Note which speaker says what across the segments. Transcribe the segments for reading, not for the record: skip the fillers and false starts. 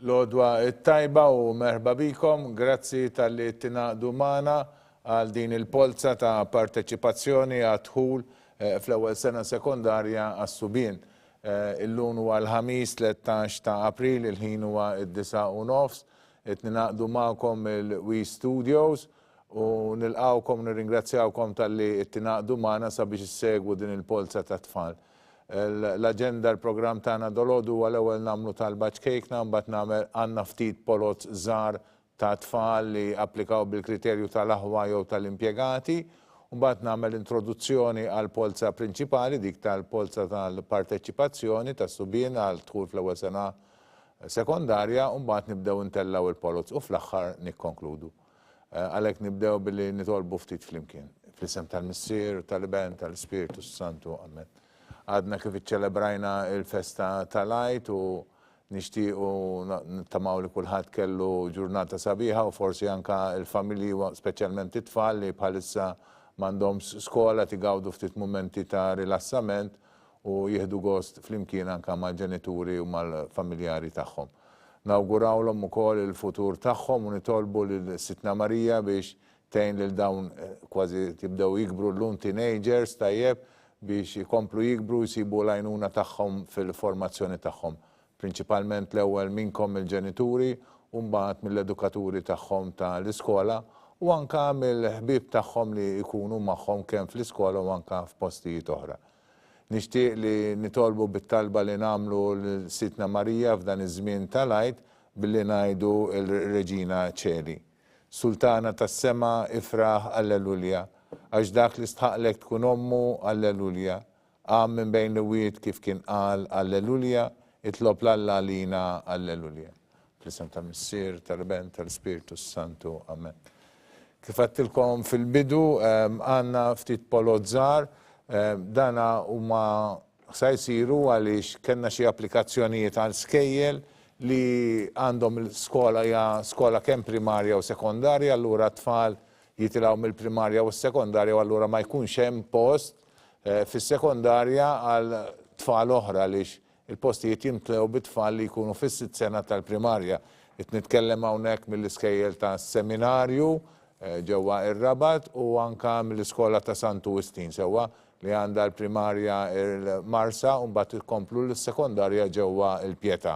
Speaker 1: L-odwa it-tajba u merħba bikom, grazzi tal-li tinaqdu magħna għal din il-polza ta' parteċipazzjoni għad Dħul fl-ewwel sena sekondarja għas-Subien. Illum huwa l-ħamis 13 ta' April, il-ħin huwa id-9:30, qed ninaqdu magħkom il-We Studios u nilqgħukom nirringrazzjawkom tal-li tinaqdu magħna sabiex issegwu din il-polza ta' tfal. L-agenda l-programm tagħna dolodu huwa l-ewwel nagħmlu tal-batch cake, mbagħad nagħmel għandna ftit polot żgħar ta' tfal li applikaw bil-kriterju tal-aħwa jew tal-impjegati, u mbagħad nagħmel introduzzjoni għall polza prinċipali, dik tal-polza tal-parteċipazzjoni tas Subien għal Dħul fl-ewwel sena sekondarja, u mbagħad nibdew intellaw il-polots u fl-aħħar nikkonkludu. Għalhekk nibdew billi nitolbu ftit flimkien fl-isem tal-Missier, tal-Iben, tal-Ispiritu Santu, Amen. Għadna kif iċċelebrajna il-festa tal-Għid u nixtiequ nittamaw li kulħadd kellu ġurnata sabiħa u forsi anka il-familji speċjalment it-tfal li bħalissa m'għandhomx skola tigawdu ftit mumenti ta' rilassament u jieħdu gost flimkien anka mal-ġenituri u mal-familjari tagħhom. Nawgurawlhom ukoll il-futur tagħhom u nitolbu lil Sitna Marija biex tgħin lil dawn kważi tibdew jikbru llum teenagers tajjeb biex jikomplu jikbru jsibu l-għajnuna tagħhom fil-formazzjoni tagħhom. Prinċipalment l-ewwel minnkom il-ġenituri u mbagħad mill-edukaturi tagħhom tal-iskola u anke mill-ħbieb tagħhom li jkunu magħhom kemm fl-iskola u anke f'postijiet oħra. Nixtieq li nitolbu bit-talba li nagħmlu l-Sitna Marija f'dan iż-żmien tal-Għid billi ngħidu l-Reġina Ċeli. Sultana tas-sema ifraħ Allelujja. Għax dak li stħaqlek tkun ommu, Allelujja. Għam minn bejn l-wiet kif kien qal, Allelujja, itlob l-Alla lina, Allelujja. Fl-isem tal-Missier, tal-Ben, tal-Spiritu Santu, Amen. Kif għattilkom fil-bidu, għanna ftit polot żgħar, dana huma sa jsiru għaliex kellna xi applikazzjonijiet għal Iskejjel li għandhom l-skola hija skola kemm primarja u sekondarja, allura tfal jitilgħu mill-primarja u s-sekondarja u allura ma jkunx hemm post fis-sekondarja għal tfal oħra għaliex il-postijiet jimtlew bit-tfal li jkunu fis-sitt sena tal-primarja. Qed nitkellem hawnhekk mill-Iskejjel tas-Seminarju ġewwa ir-Rabat u anke mill-Iskola ta' Sant'Ugustin sewwa li għandha l-primarja il-Marsa u mbagħad ikomplu l-sekondarja ġewwa il-Pjetà.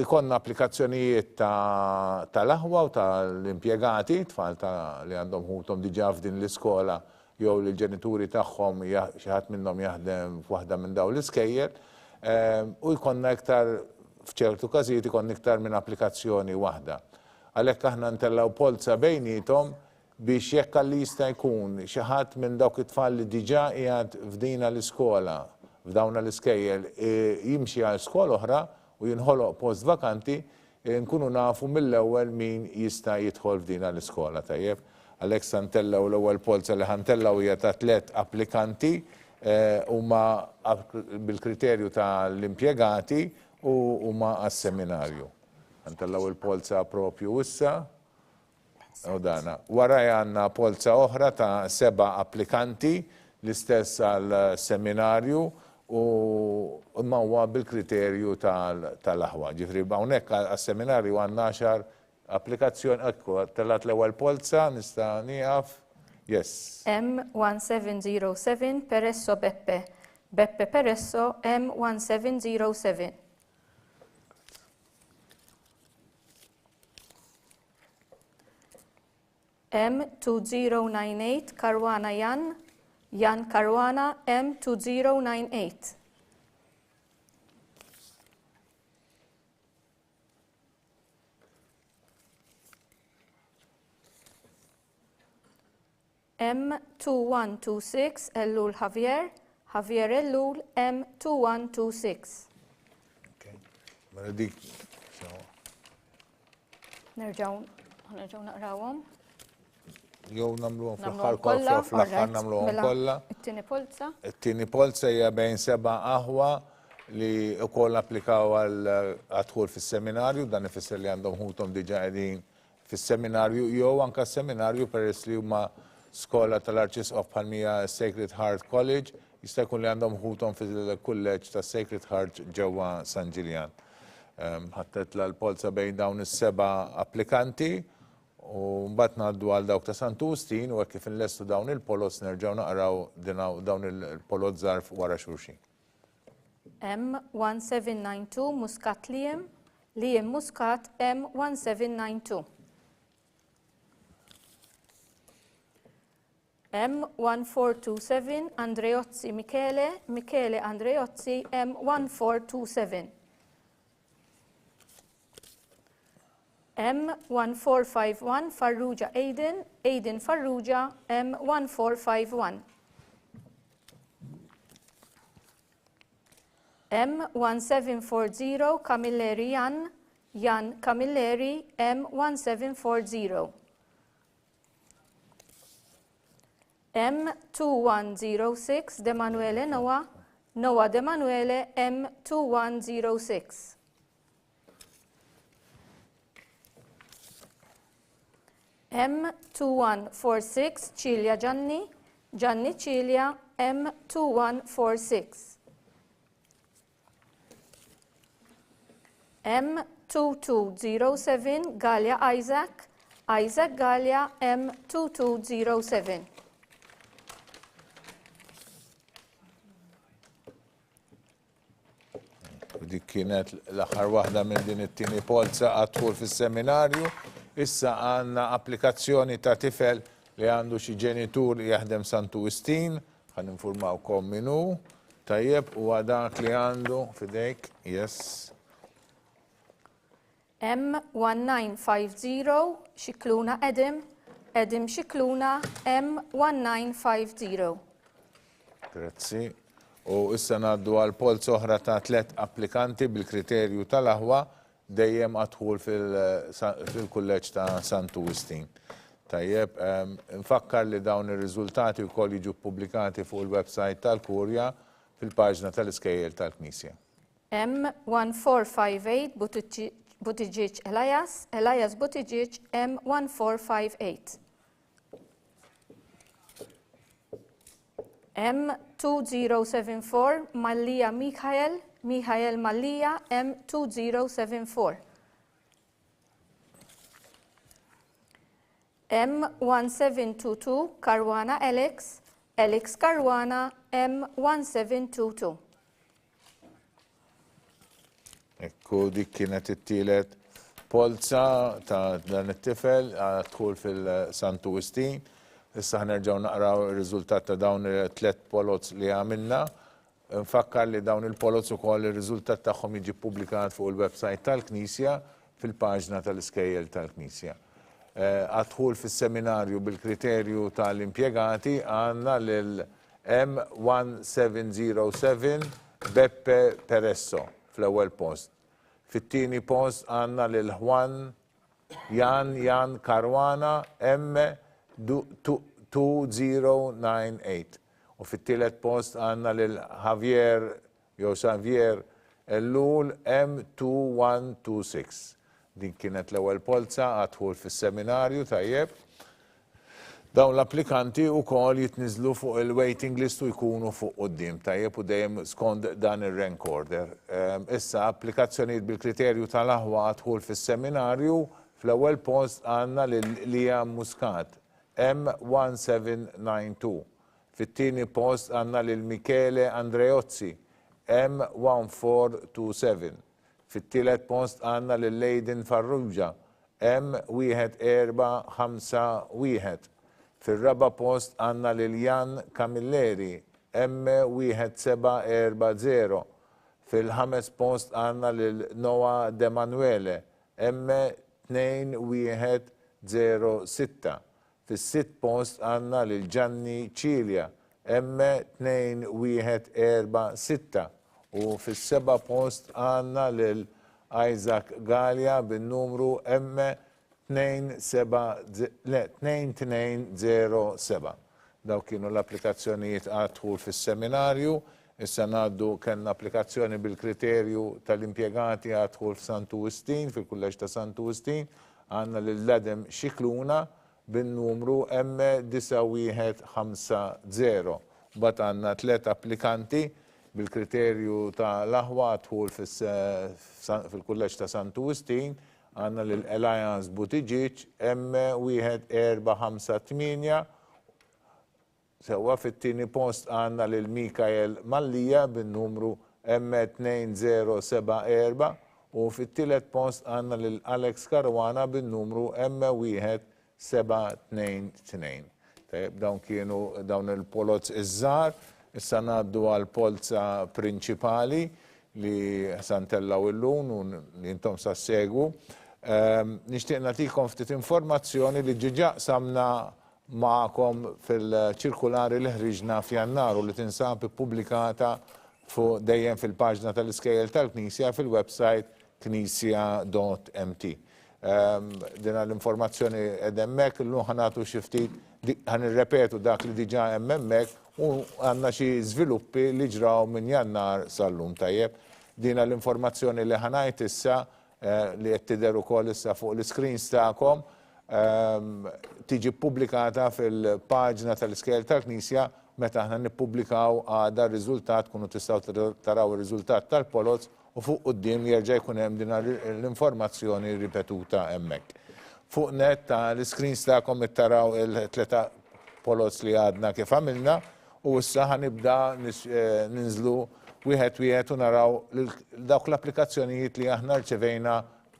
Speaker 1: Ikonna applikazzjonijiet tal-aħwa u tal-impjegati, tfal li għandhom ħutom diġà f'din l-iskola jew li l-ġenituri tagħhom xi ħadd minnhom jaħdem f'waħda minn dawn l-iskejjel, u jkollna iktar f'ċertu każijiet ikollna iktar minn applikazzjoni waħda. Għalhekk aħna ntellaw polza bejniethom biex jekk li jista' jkun xi ħadd minn dawk it-tfal li diġà qiegħed f'dina l-iskola f'dawn l-iskejjel jimxi għal skola oħra u jinħoloq post vakanti, nkunu nafu mill-ewwel min jista' jidħol f'dina l-iskola tajjeb. Għalhekk se ntellaw l-ewwel polza li ħantellaw hija ta' 3 applikanti huma bil-kriterju tal-impjegati u huma għas-seminarju. Ntellaw il-polza propju issa. U dana. Waraj għandna polza oħra ta' 7 applikanti l-istess għal-seminarju u ma huwa bil-kriterju tal-aħwa. Ġifri hawnhekk għas-seminarju għandna 10 applikazzjoni, ekku, tellat l-ewwel polza nista' nieqaf. Yes.
Speaker 2: M1707 Peresso Beppe. Beppe Peresso M1707. M2098 Karwana Jan. Jan Karwana M2098. M2126 Ellul Javier. Javier Ellul M2126.
Speaker 1: Okay. Mela dik.
Speaker 2: Nerġgħu naqrawhom.
Speaker 1: Jew nagħmluhom fl-aħħar kollha, fl-aħħar nagħmluhom kollha.
Speaker 2: It-tieni polza.
Speaker 1: It-tieni polza hija bejn 7 aħwa li wkoll applikaw għal Dħul fis-seminarju, dan ifisser li għandhom ħuthom diġà qegħdin fis-seminarju jew anke s-seminarju peress li huma skola tal-Arċisqof bħalmija Sacred Heart College, jista' jkun li għandhom ħuthom fil-kulleġġ tas Sacred Heart ġewwa San Ġiljan. ħattet l-Polza bejn dawn is-7 applikanti u mbagħad ngħaddu għal dawk ta' Sant'Ustin u hekk kif inlestu dawn il-polots nerġgħu naqraw dawn il-polots żgħar wara xulxin.
Speaker 2: M1792 Muscat Liem Muscat M1792. M1427 Andreozzi Michele Andreozzi M1427. M1451 Farrugia Aiden Farrugia M1451. M1740 Camilleri Jan Camilleri M1740. M2106 De Manuele Noah De Manuele M2106. M2146 Cilia Gianni Cilia M2146. M2207 Galia Isaac Galia M2207.
Speaker 1: Dik kienet l-aħħar waħda minn din it-tieni polza għadħul fis-seminarju. Issa għandna applikazzjoni ta' tifel li għandu xi ġenitur li jaħdem Sant'Ustin, ħan informawkom minnu. Tajjeb huwa dak li għandu fidejk, yes.
Speaker 2: M1950 Xikluna Edim Xikluna M1950.
Speaker 1: Grazzi. U issa ngħaddu għal polza oħra ta' 3 applikanti bil-kriterju tal-aħwa dejjem għadħul fil-kulleġġ ta' Sant'Ustin. Tajjeb, nfakkar li dawn ir-riżultati wkoll jiġu ppubblikati fuq il-website tal-Kurja fil-paġna tal-Iskejjel tal-Knisja.
Speaker 2: M1458 Buttigieg Elias Buttigieg M1458. M2074 Mallia Michael Mallia M2074. M1722 Caruana Alex Caruana M1722.
Speaker 1: Ekku dik kienet it-tielet polza ta' dan it-tifel għadħul fil-Sant'Ustin. Issa ħnerġgħu naqraw ir-riżultat ta' dawn it-3 polots li għamilna. Nfakkar li dawn il-polots ukoll ir-riżultat tagħhom jiġi ppubblikat fuq il-website tal-Knisja fil-paġna tal-Iskejjel tal-Knisja. Għadħul fis-seminarju bil-kriterju tal-impjegati għandna lil M1707 Beppe Peresso fl-ewwel post. Fit-tieni post għandna lil Juan Jan Caruana M2098. U fit-tielet post għandna lil Xavier Ellul M2126. Din kienet l-ewwel polza għadħul fis-seminarju tajjeb. Dawn l-applikanti wkoll jitniżlu fuq il-waiting list u jkunu fuq quddiem tajjeb u dejjem skont dan ir-rank order. Issa applikazzjonijiet bil-kriterju tal-aħwa għadħul fis-seminarju fl-ewwel post għandna lil Liam Muscat M1792. Fit-tieni post għandna lil Michele Andreozzi M1427. Fit-tielet post għandna lil Aiden Farrugia M1451. Fir-raba post għandna lil Jan Camilleri M1740. Fil-ħames post għandna lil Noah De Manuele M2106. Fis-sitt post għandna lil Gianni Cilia M2146. U fis-seba' post għandna lil Isaac Galia bin-numru M2207. Daw kienu l-applikazzjonijiet għadħul fis-seminarju. Issa ngħaddu kellna applikazzjoni bil-kriterju tal-impjegati għadħul f'Sant'Ustin, fil-kulleġġ ta' Sant'Ustin. Għandna lil Ladem Xikluna bin-numru M9150. Bat għandna 3 applikanti bil-kriterju ta' l-aħwa Dħul fil-kulleġġ ta' St. Augustine, għandna l-Alliance Butiġiġ M1458, sewa fit-tieni post għandna lil Mikael Mallija bin-numru M2074 u fit-tielet post għandna lil Alex Karwana bin-numru M1722. Dawn kienu dawn il-polots iż-żgħar, issa ngħaddu għal polza prinċipali li santellaw illum u li intom sa segwu. Nixtieq nagħtikom ftit informazzjoni li ġiġa samna magħkom fil-ċirkulari li ħriġna f'Jannar u li tinsab ippubblikata fuq dejjem fil-paġna tal-Iskejjel tal-Knisja fil-website knisja.mt. Din l-informazzjoni qed hemmhekk illum ħanagħtu xi ftit ħanirrepetu dak li diġà hemm hemmhekk u għandna xi żviluppi li ġraw minn Jannar sal-lum tajjeb. Din l-informazzjoni li ħanajt issa li qed tidher ukoll issa fuq l-screens tagħkom tiġi ppubblikata fil-paġna tal-Iskejjel tal-Knisja meta aħna nippubblikaw għada r-riżultat kunu tistgħu taraw ir-riżultat tal-polots u fuq quddiem jerġa' jkun hemm din l-informazzjoni ripetuta hemmhekk. Fuq net tal-screens tagħkom ittaraw il-tleta polots li għadna kif għamilna u issa ħanibda ninżlu wieħed u naraw dawk l-applikazzjonijiet li aħna rċevejna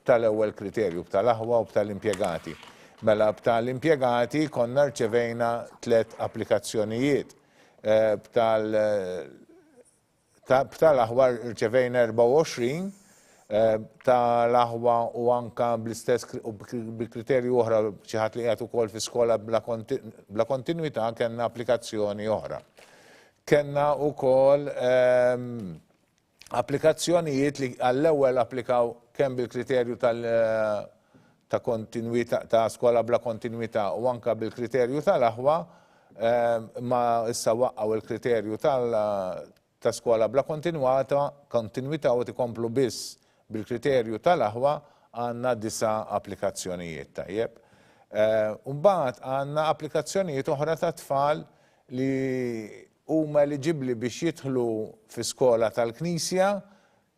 Speaker 1: tal-ewwel kriterju b'tal-aħwa u b'tal-impjegati. Mela b'tal-impjegati konna rċevejna 3 applikazzjonijiet. B'tal-aħwa rċevejna 24, tal-aħwa u anka bl-istess bil-kriterju oħra xi ħadd li qiegħed ukoll fi skola bla kontinwità kellna applikazzjoni oħra. Kenna wkoll applikazzjonijiet li għall-ewwel applikaw kemm bil-kriterju ta' kontinwità ta' skola bla kontinwità u anka bil-kriterju tal-aħwa ma issa waqqgħu il-kriterju ta' skola bla kontinwità u tikomplu biss bil-kriterju tal-aħwa għandna 9 applikazzjonijiet tajjeb. Mbagħad għandna applikazzjonijiet oħra ta' tfal li huma eliġibbli biex jidħlu fi skola tal-Knisja,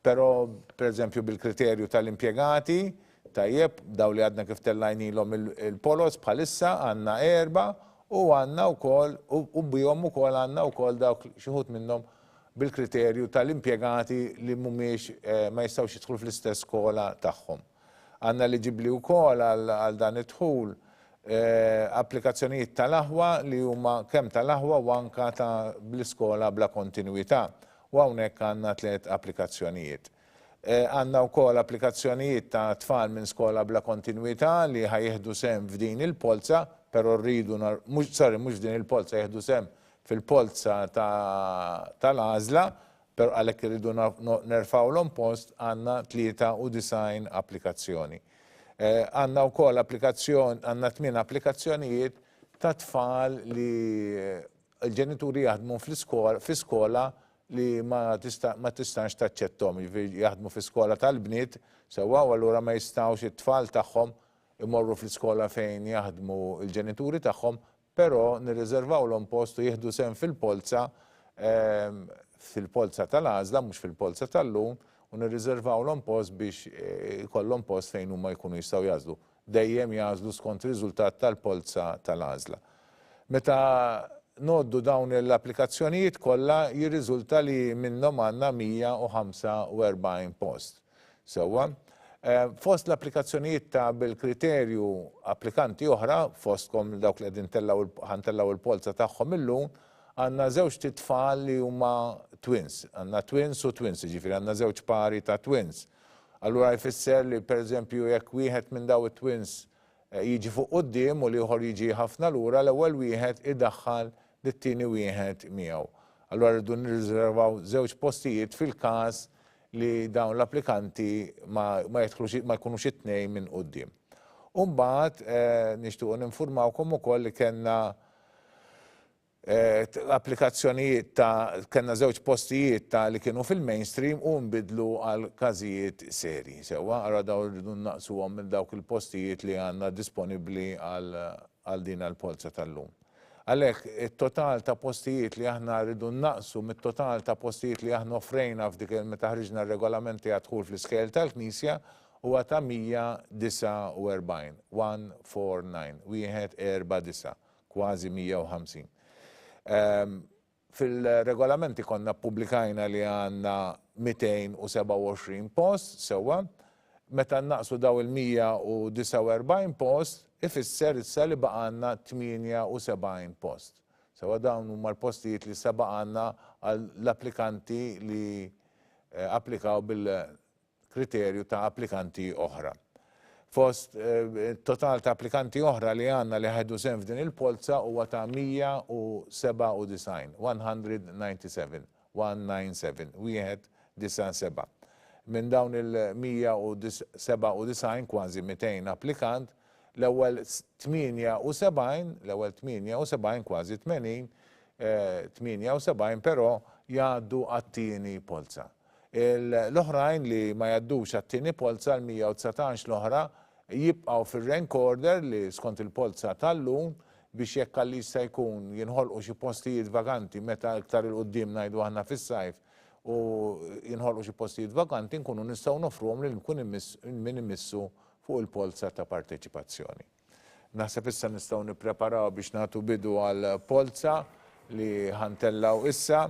Speaker 1: però pereżempju bil-kriterju tal-impjegati, tajjeb, daw li għadna kif tellajnilhom il-polos bħalissa għandna 4 u għandna wkoll u bihom ukoll għandna wkoll dawk xi wħud minnhom bil-kriterju tal-impjegati li mhumiex ma jistgħux jidħlu fl-istess skola tagħhom. Għandna eliġibbli wkoll għal dan id-dħul applikazzjonijiet tal-aħwa li huma kemm tal-aħwa u anka ta' bl-iskola bla kontinwità. U hawnhekk għandna 3 applikazzjonijiet. Għandna wkoll applikazzjonijiet ta' tfal minn skola bla kontinwità li ħajjeħdu sehem f'din il-polza, però rridu mhux f'din il-polza jieħdu sehem fil-polza tal-għażla, però għalhekk irridu nerfgħulhom post għandna 93 applikazzjoni. Għandna wkoll għandna 8 applikazzjonijiet ta' tfal li l-ġenituri jaħdmu fi skola li ma tistax taċċettom, jaħdmu fi skola tal-bniet, sewwa u allura ma jistgħux it-tfal tagħhom imorru fl-iskola fejn jaħdmu l-ġenituri tagħhom, però nirriservawlhom post u jieħdu sehem fil-polza tal-għażla mhux fil-polza tal-lum u nirriservawlhom post biex ikollhom post fejn huma jkunu jistgħu jażlu. Dejjem jażlu skont riżultat tal-polza tal-għażla. Meta noddu dawn l-applikazzjonijiet kollha jirriżulta li minnhom għandna 145 post. Sewwa, fost l-applikazzjonijiet ta' bil-kriterju applikanti oħra, fostkom dawk li qegħdin ħantellaw il-polza tagħhom illum, għandna żewġ titfal li huma twins, għandna twins u twins, ġifieri għandna żewġ pari ta' twins. Allura jfisser li pereżempju jekk wieħed minn daw it-twins jiġi fuq quddiem u ieħor jiġi ħafna lura, l-ewwel wieħed idaħħal lit-tieni wieħed miegħu. Allura rridu nirriservaw żewġ postijiet fil-każ li dawn l-applikanti ma jkunux it-tnejn minn quddiem. U mbagħad nixtiequ ninfurmawkom ukoll li kellna applikazzjonijiet kellna żewġ postijiet li kienu fil-mainstream u nbidlu għal każijiet serji. Sewwa, ara dawn rridu naqsuhom minn dawk il-postijiet li għandna disponibbli għal din il-polza tal-lum. Għalhekk it-total ta' postijiet li aħna rridu naqsu mit-total ta' postijiet li aħna offrejna f'dik meta ħriġna r-regolamenti għad-dħul fl-Iskejjel tal-Knisja huwa ta' 149, 149, kważi 150. Fil-regolamenti konna publikajna li għandna 227 post sewwa, meta naqsu daw il-149 post, ifisser issa li baqanna 78 post. Sewa dawn huma l-postijiet li issa baqanna għall-applikanti li applikaw bil-kriterju ta' applikanti oħra. Fost total ta' applikanti oħra li għanna li ħeddu sem f'din il-polza huwa ta' 197, 197. Minn dawn il-197 kważi 200 applikant, l-ewwel 78 kważi 80, 78 però jgħaddu għat-tieni polza. L-oħrajn li ma jgħaddux għat-tieni polza l-119 l-oħra jibqgħu fir-rank order li skont il-polza tal-lum biex jekk għalli jista' jkun jinħolqu xi postijiet vakanti meta iktar il-qudiem ngħidu aħna fis-sajf u jinħolqu xi postijiet vakanti nkunu nistgħu nofruhom lil min imissu fuq il-polza ta' parteċipazzjoni. Naħseb issa nistgħu nippreparaw biex nagħtu bidu għal polza li ħantellaw issa.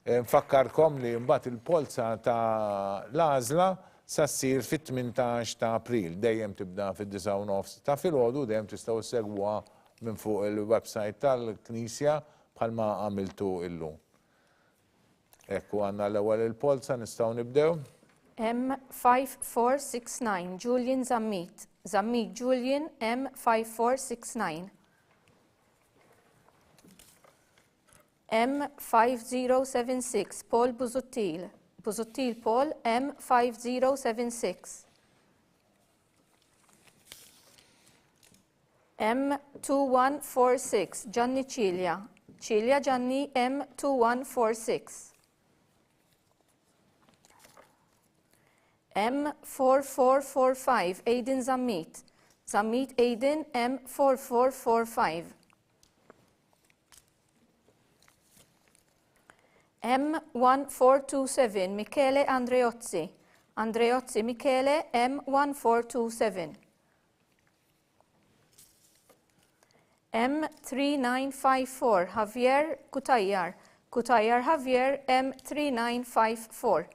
Speaker 1: Nfakkarkom li mbagħad il-polza ta' l-għażla sa ssir fit-18 ta' April, dejjem tibda fid-9:30 ta' filgħodu, dejjem tistgħu segwuha minn fuq il-website tal-Knisja bħalma għamiltu illum. Ekku għandna l-ewwel il-polza nistgħu nibdew.
Speaker 2: M5469 Julian Zammit. Zammit Julian M5469. M5076 Paul Busuttil. Busuttil Paul M5076. M2146 Gianni Cilia. Cilia Gianni M2146. M4445 Aiden Zammit. Zammit Aiden M4445. M1427 Michele Andreozzi. Andreozzi Michele M1427. M3954 Javier Kutayar. Kutayar Javier M3954.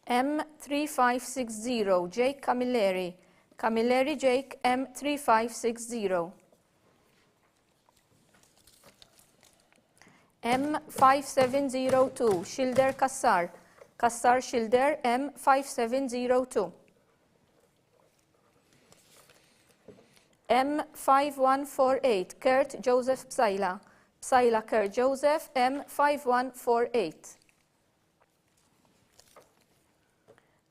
Speaker 2: M3560 Jake Camilleri. Camilleri Jake M3560. M5702 Schilder Kassar. Kassar Schilder M5702. M5148 Kurt Joseph Psaila. Psaila Kurt Joseph M5148.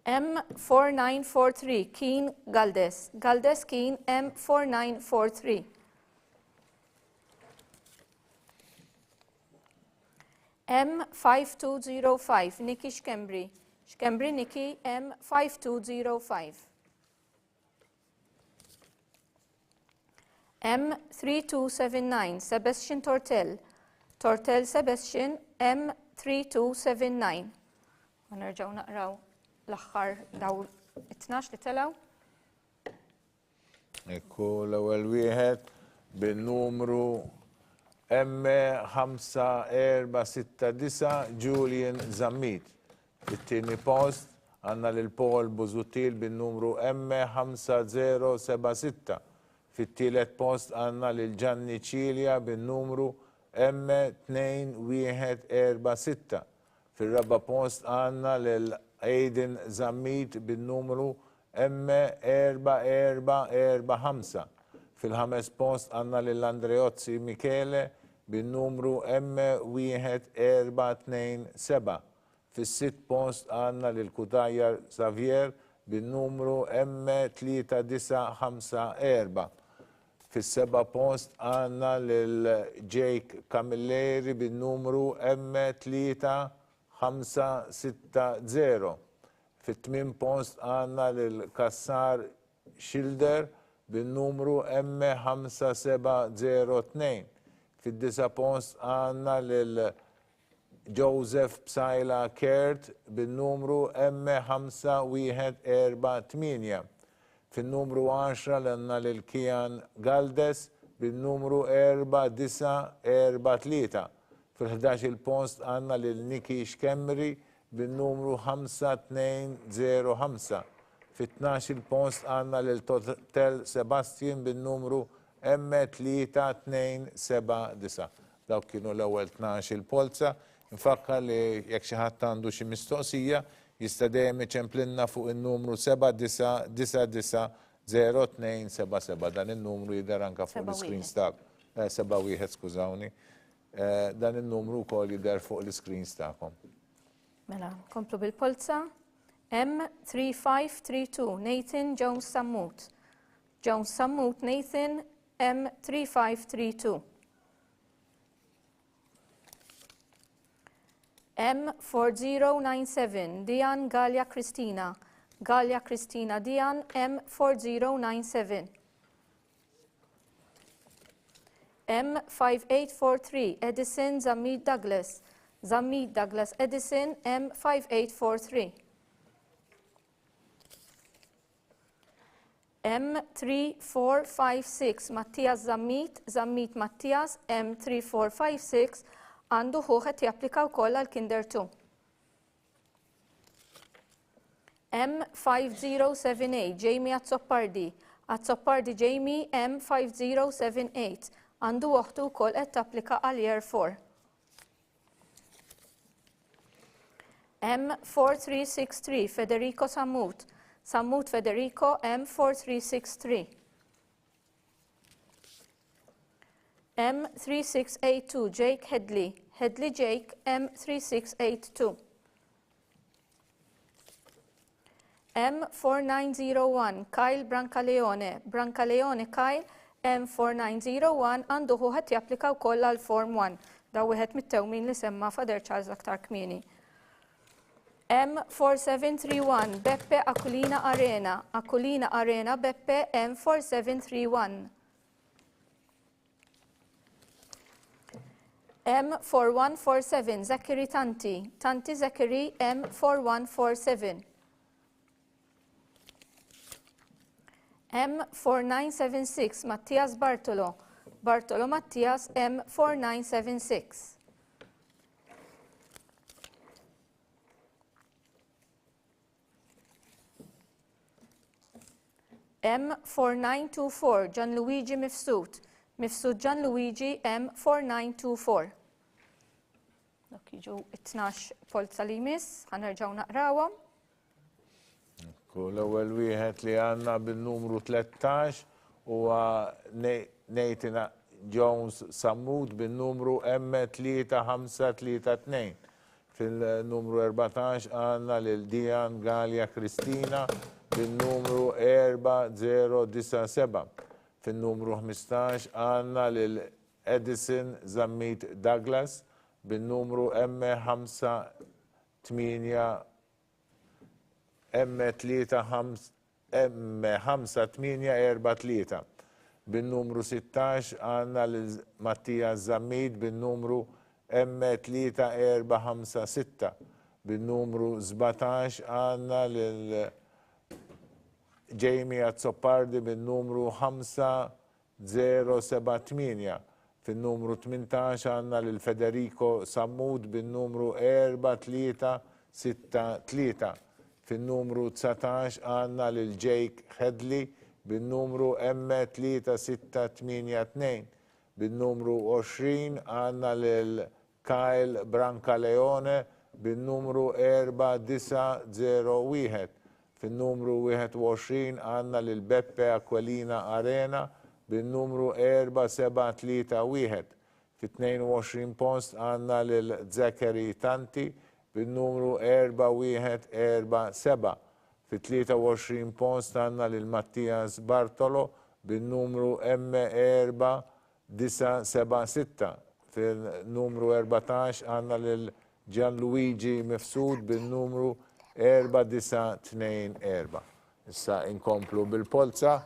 Speaker 2: M4943 Keen Galdes. Galdes Keen M4943. M5205 Nikki Shkembri. Shkembri Nikki M5205. M3279 Sebastian Tortel. Tortel Sebastian M3279. Nerġgħu naqraw l-aħħar daw 12 li telgħu.
Speaker 1: Ekku l-ewwel wieħed bin-numru M5469 Julian Zammit. Fit-tieni post għandna lil Paul Busuttil bin-numru M5076. Fit-tielet post għandna lil Gianni Cilia bin-numru M2146. Fir-raba' post għandna lil Aiden Zammit bin-numru M4445. Fil-ħames post għandna lil Andreozzi Michele bin-numru M1427. Fis-sitt post għandna lil Kutayar Xavier bin-numru M3954. Fis-seba' post għandna lil Jake Camilleri bin-numru M3560. Fit-tmiem post għandna lil Kassar Schilder bin-numru M5702. Fid-9 post għandna lil Joseph Psajla Kert bin-numru M5148. Fin-numru 10 għandna lil Kian Galdes bin-numru 4943. Fil-11 post għandna lil Niki Xkemri bin-numru 5205. Fit-12 post għandna lil Totel Sebastian bin-numru M3279. Dawk kienu l-ewwel 12 Polza. Infakkar li jekk xi ħadd għandu xi mistoqsija jista' dejjem iċemplinna fuq in-numru 79990277. Dan in-numru jidher anke fuq l-screens tagħkom. 71, skużawni. Dan in-numru wkoll jidher fuq l-screens tagħkom.
Speaker 2: Mela, komplu bil-Polza. M3532 Nathan Jones Sammut. Jones Sammut Nathan M3532. M4097 Dian Gallia Cristina. Gallia Cristina Dian M4097. M5843 Edison Zamid Douglas. Zamid Douglas Edison M5843. M3456 Mattias Zammit. Zammit Mattias M3456 għandu ħuħet japplika wkoll għal Kinder 2. M5078 Jamie Azzoppardi. Azzoppardi Jamie M5078 għandu uħtu wkoll qed tapplika għal Year 4. M4363 Federico Sammut. Sammut Federico M4363. M3682 Jake Headley. Headley Jake M3682. M4901 Kyle Brancaleone. Brancaleone Kyle M4901 għandu ħuħet japplika wkoll għal Form 1. Da wieħed mit-tewmin li semma Father Charles aktar kmieni. M4731 Beppe Akulina Arena. Akulina Arena Beppe M4731. M4147 Zachary Tanti. Tanti Zachary M4147. M4976 Mattias Bartolo. Bartolo Mattias M4976. M4924 Gianluigi Mifsud. Mifsud Gianluigi M4924. Dak jiġu 12 Polza li jmiss, ħanerġgħu naqrawhom.
Speaker 1: L-ewwel wieħed li għandna bin-numru 13 huwa Nathan Jones Sammut bin-numru M3532. Fil-numru 14 għandna lil Dian Gallia Cristina bin-numru 4097. Fil-numru 15 għandna lil Edison Zammit Douglas bin-numru M5843. Bin-numru 16 għandna lil Mattias Zammit bin-numru M3456. Bin-numru 17 għandna lil Jamie Azzoppardi bin-numru 5078. Fin-numru 18 għandna lil Federico Sammut bin-numru 4363. Fin-numru 19 għandna lil Jake Headley bin-numru M3682. Bin-numru 20 għandna lil Kyle Brancaleone bin-numru 4901. Fin-numru 21 għandna lil Beppe Aquilina Arena bin-numru 4731. Fit-22 post għandna lil Zachary Tanti bin-numru 4147. Fit-23 post għandna lil Mattias Bartolo bin-numru M4976. Fil-numru 14 għandna lil Gianluigi Mifsud bin-numru 4924. Issa inkomplu bil-Polza.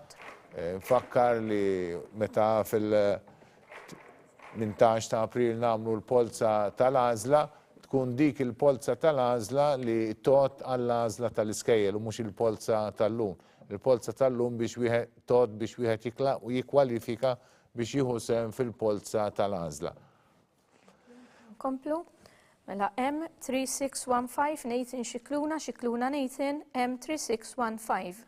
Speaker 1: Nfakkar li meta fil-18 ta' April nagħmlu l-polza tal-għażla, tkun dik il-polza tal-għażla li tot għall-għażla tal-Iskejjel u mhux il-polza tal-lum. Il-polza tal-lum biex wieħed jikkwalifika biex jieħu sehem fil-polza tal-għażla.
Speaker 2: Komplu. Mela M3615 Nathan Xikluna Nathan M3615.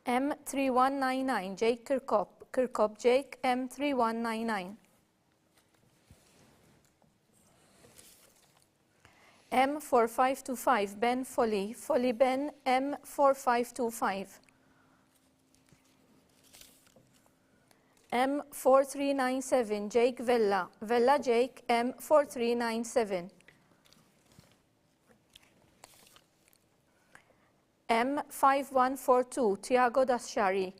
Speaker 2: M3199 Jake Kirkop Jake M3199. M4525 Ben Folly Ben M4525. M4397 Jake Vella Jake M4397. M5142 Tiago Dasciari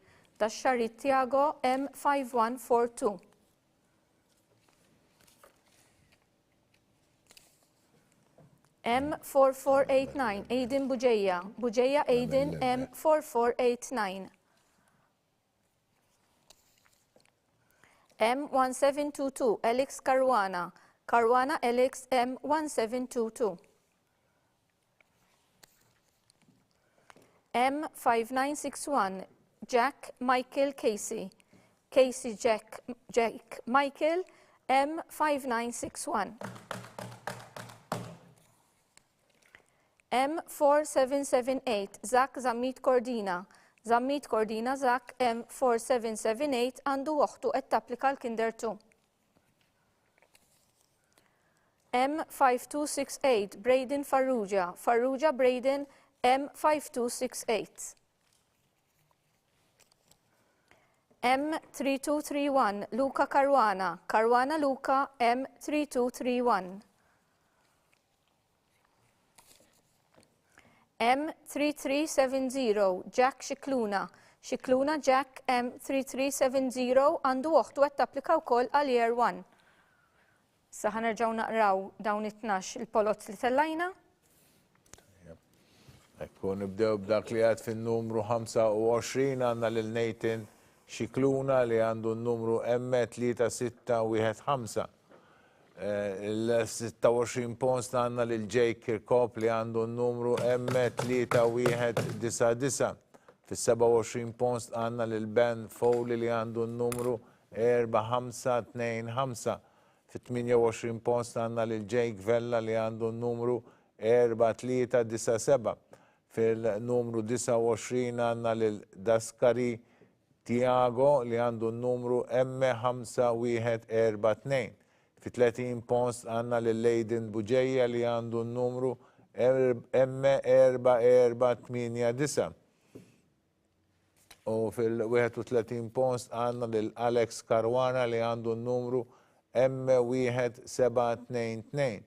Speaker 2: Tiago M5142. M4489 Aiden Bugeja Aiden M4489. M1722 Alex Caruana Alex M1722. M5961 Jack Michael Casey Jack Michael M5961. M4778 Zach Zammit Cordina Zach M4778 għandu waħdu qed tapplika l-Kinder 2. M5268 Braden Farrugia Braden M5268. M3231 Luca Caruana Luca M3231. M3370 Jack Xikluna Jack M3370 għandu waħdu qed tapplika wkoll għal Year 1. Sa ħanerġgħu naqraw dawn it-12 il-polots li tellajna.
Speaker 1: Ekku nibdew b'dak li għad fin-numru 25 għandna lil Nathan Xikluna li għandu n-numru M3615. Il-26 post għanna lil Jake Kirkop li għandu n-numru M3199. Fil-27 post għanna lil Ben Foley li għandu n-numru 4525. Fil-28 post għanna lil Jake Vella li għandu n-numru 4397. Fil-numru 29 għanna lil Daskari Tiago li għandu n-numru M5142. Fi-30 post għanna l-Leiden Bugeja li għandu n-numru M4489. U fil-31 post għanna l-Alex Caruana li għandu n-numru M1722.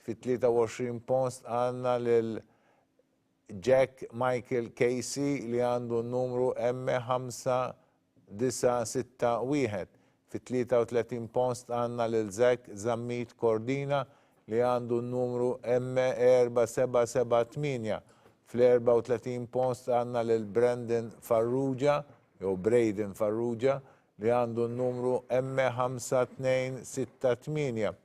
Speaker 1: Fi-23 post għanna l-Jack Michael Casey li għandu n-numru M5961. Fit-33 post għanna l-Zek Zammit Cordina li għandu n-numru M4778. Fl-34 post għanna l-Braden Farrugia li għandu n-numru M5268.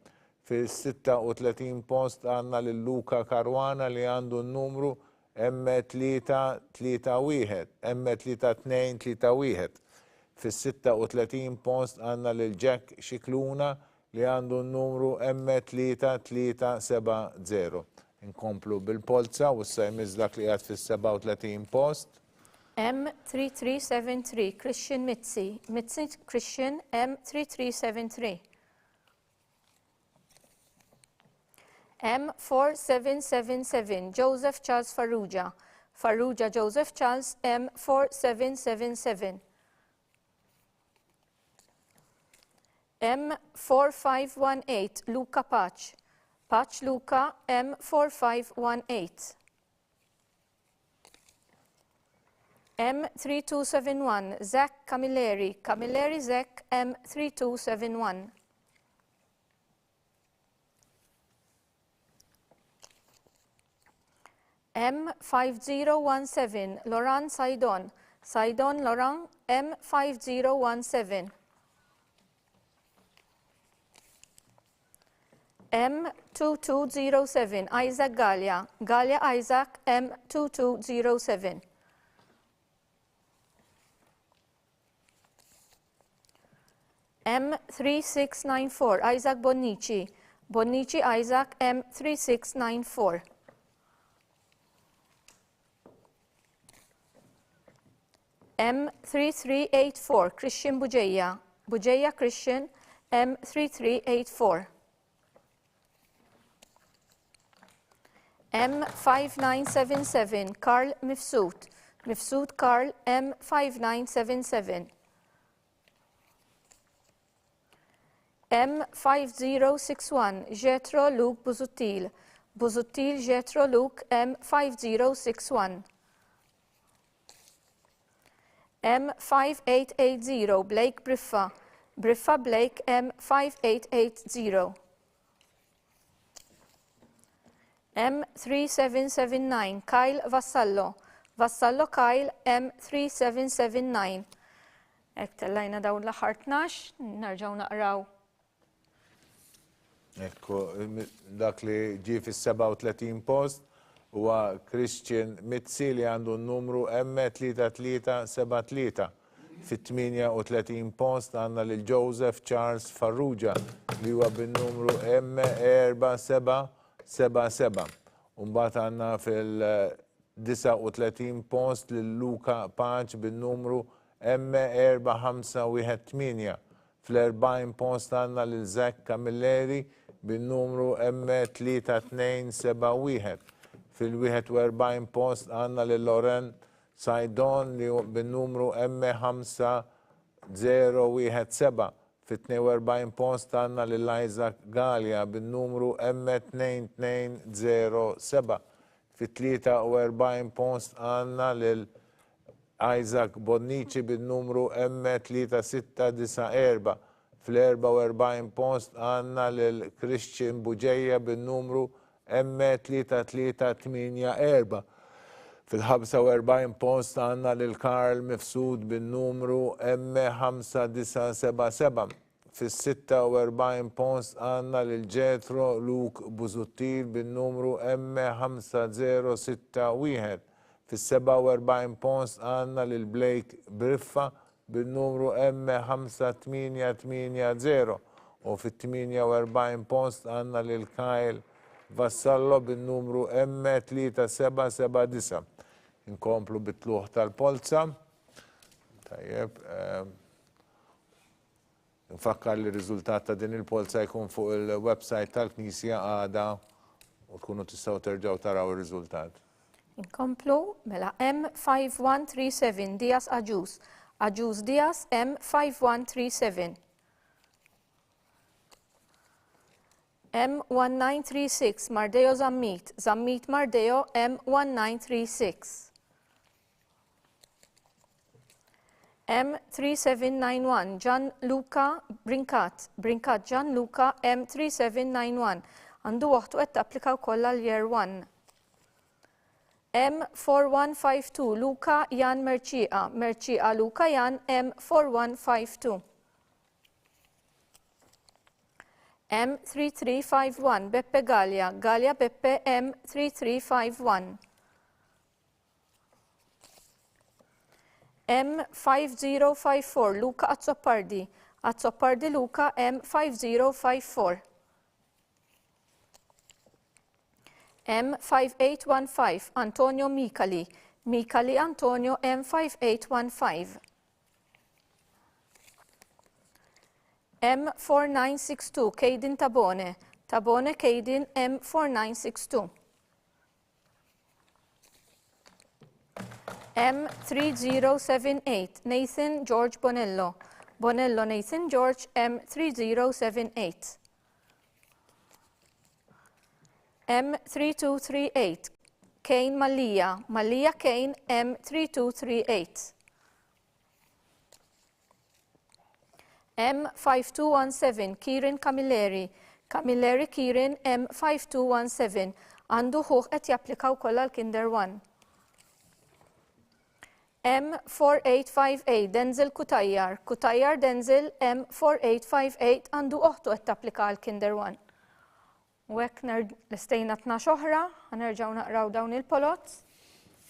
Speaker 1: Fil-36 post għanna l-Luca Caruana li għandu n-numru M3231. Fis-36 post għanna lil Jack Xikluna li għandu n-numru M3370. Inkomplu bil-polza u s-sajmiz dak li għad fis-37 post.
Speaker 2: M3373 Christian Mitzi Christian M3373. M4777 Joseph Charles Farrugia Joseph Charles M4777. M4518 Luca Patch Luca M4518. M3271 Zach Camilleri Zach M3271. M5017 Laurent Saidon. Saidon Laurent M5017. M2207 Isaac Galia. Galia Isaac M2207. M3694 Isaac Bonnici. Bonnici Isaac M3694. M3384 Christian Bugeja. Bugeja Christian M3384. M5977 Carl Mifsud. Mifsud Carl M5977. M5061 Jetro Luke Buzuttil. Buzuttil Jetro Luke M5061. M5880 Blake Briffa. Briffa Blake M5880. M3779 Kyle Vassallo. Vassallo Kyle M3779. Ek tellajna dawn l-aħħar 12, narġaw naqraw.
Speaker 1: Ekku, dak li ġi fis-37 post huwa Christian Mitzi li għandu n-numru M3373. Fit-38 post għandna lil Joseph Charles Farrugia li huwa bin-numru M4777. Mbagħad għandna fil-39 post lil Luka Paċ bin-numru M4518. Fl-40 post għandna lil Zach Camilleri bin-numru M3271. Fil-41 post għandna lil Laurent Saidon li bin-numru M5017. Fil-42 post għandna lil Isaac Galia bin-numru M2207. Fil-43 post għandna lil Isaac Bonnici bin-numru M3694. Fil-44 post għandna lil Christian Bugeja bin-numru M3384. Fil-45 post għandna lil Karl Mifsud bin-numru M5977. Fil-46 post għandna lil Jetro Luke Buzuttil bin-numru M5061. Fil-47 post għandna lil Blake Briffa bin-numru M5880. U fil-48 post għandna lil Kyle Vassallo bin-numru M3779. Inkomplu bit-tluħ tal-Polza. Tajjeb. Nfakkar li r-riżultat ta' din il-Polza jkun fuq il-website tal-Knisja għada u tkunu tistgħu terġgħu taraw ir-riżultat.
Speaker 2: Inkomplu mela M5137 Dias Aġus. Aġus Dias M5137. M1936 Mardeo Zammit. Zammit Mardeo M1936. M3791 Gianluca Brincat. Brincat Gianluca M3791. Għandu waħtu qed tapplika wkoll għal-Year 1. M4152 Luca Jan Merċiqa. Merċiqa Luca Jan M4152. M3351 Beppe Galia. Galia Beppe M3351. M5054 Luca Azzopardi. Azzopardi Luca M5054. M5815 Antonio Micali. Micali Antonio M5815. M4962 Caden Tabone. Tabone Caden M4962. M3078 Nathan George Bonello. Bonello Nathan George M3078. M3238 Kane Mallia. Mallia Kane M3238. M5217 Kieran Camilleri. Camilleri Kieran M5217 għandu ħuħ qed japplika wkoll għal Kinder 1. M4858 Denzel Kutajjar. Kutajjar Denzel M4858 għandu uħtu qed tapplika għal Kinder 1. U hekk l-istejna 12 oħra, ħanerġgħu naqraw dawn il-polot.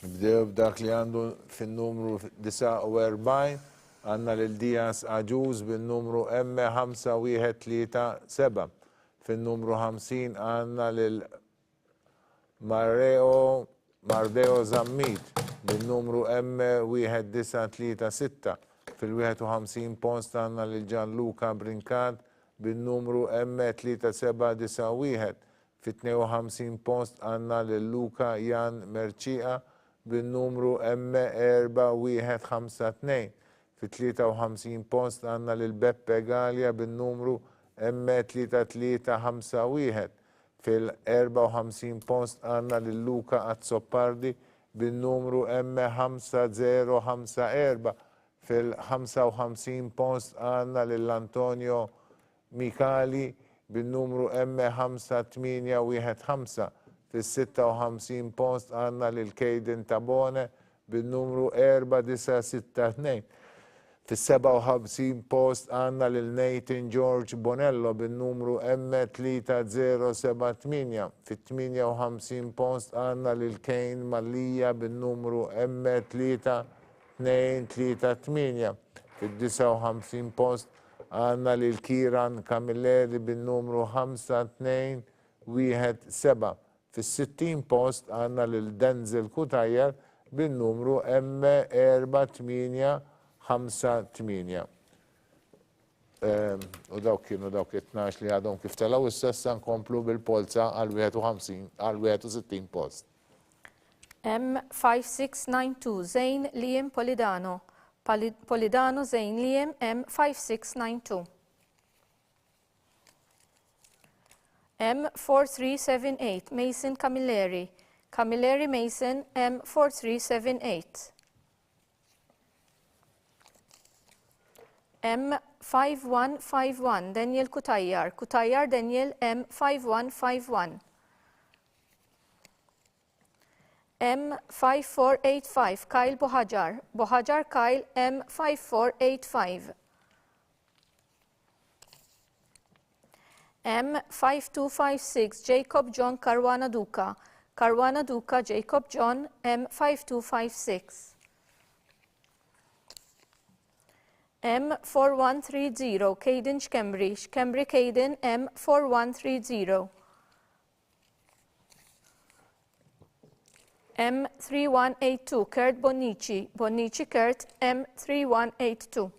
Speaker 1: Nibdew b'dak li għandu fin-numru 49 għandna lil Dias Aġuż bin-numru M5137. Fin-numru 50 għandna lil Mardeo Zammit bin-numru M1936. Fil-51 post għandna lil Gianluca Brincat bin-numru M3791. Fit-52 post għandna lil Luca Jan Merċiqa bin-numru M4152. Fit-53 post għandna lil Beppe Gallia bin-numru M3351. Fil-54 post għandna lil Luca Azzopardi bin-numru M5054. Fil-55 post għandna lil Antonio Mikali bin-numru M5815. Fil-56 post għandna lil Kejden Tabone bin-numru 4962. Fil-57 post għandna lil Nathan George Bonello bin-numru M3078. Fil-58 post għandna lil Kane Mallija bin-numru M3238. Fil-59 post għandna lil Kieran Camilleri bin-numru 5217. Fil-60 post għandna lil Denzel Kutajjar bin-numru M4858. U dawk kienu dawk 12 li għadhom kif telaw issa nkomplu bil-Polza għal 61 post.
Speaker 2: M5692 Zejn Liam Polidano. Polidano Zejn Liam M5692. M4378 Mason Camilleri. Camilleri Mason M4378. M5151 Daniel Kutajjar. Kutajjar Daniel M5151. M5485 Kyle Bohajar. Bohajar Kyle M5485. M5256 Jacob John Caruana Duca. Caruana Duca Jacob John M5256. M4130 Caden Shkembri. Shkembri Caden M4130. M3182 Kurt Bonici. Bonici Kurt M3182.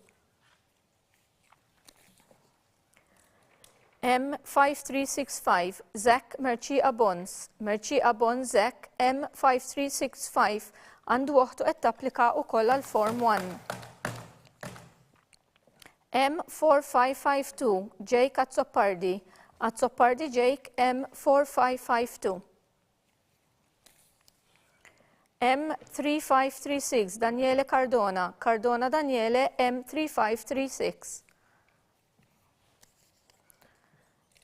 Speaker 2: M5365 Zach Merċiqa Bonds. Merċiqa Bonds Zach M5365 għandu waħtu qed tapplika wkoll għal Form 1. M4552 Jake Azzopardi. Azzopardi Jake M4552. M3536 Daniele Cardona. Cardona Daniele M3536.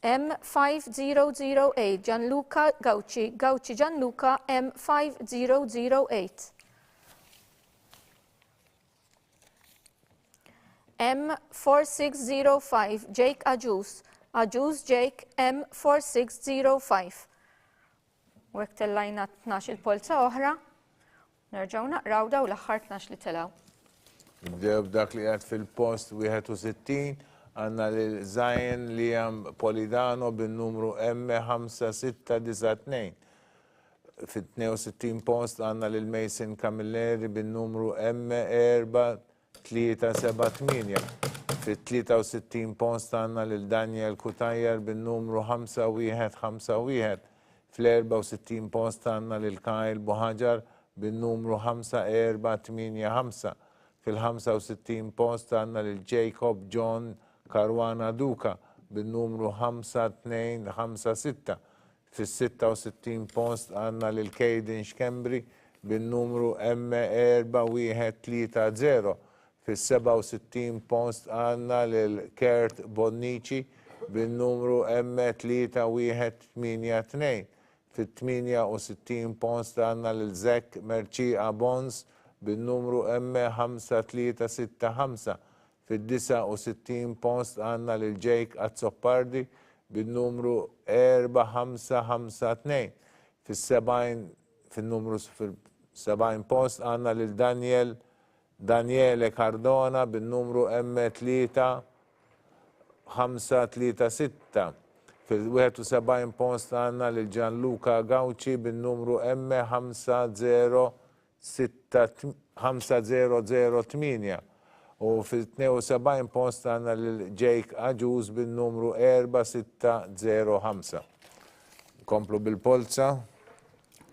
Speaker 2: M5008 Gianluca Gauci. Gauci Gianluca M5008. M4605 Jake Aġus. Aġus Jake M4605. U hekk tellajna 12 il-polza oħra. Nerġgħu naqraw daw l-aħħar 12 li telgħu.
Speaker 1: Nibdew b'dak li qed fil-post 61 għandna lil Zayn Liam Polidano bin-numru M5692. Fit-62 post għandna lil Mason Camilleri bin-numru M4378. Fit-63 post għandna lil Daniel Kutajjar bin-numru 5151. Fl-64 post għandna lil Kyle Bohajar bin-numru 5485. Fil-65 post għandna lil Jacob John Caruana Duca bin-numru 5256. Fil-66 post għandna lil Caden Shkembri bin-numru M4130. Fil-67 post għandna lil Kurt Bonici bin-numru M3182. Fit-68 post għandna lil Zek Merċiqa Bons bin-numru M5365. Fid-69 post għandna lil Jake Azzoppardi bin-numru 4552. Fil-70 post għandna lil Daniele Cardona bin-numru M3536. Fil-71 post għandna lil Gianluca Gauci bin-numru M5008. U fil-72 post għandna lil Jake Aġuż bin-numru 4605. Komplu bil-Polza.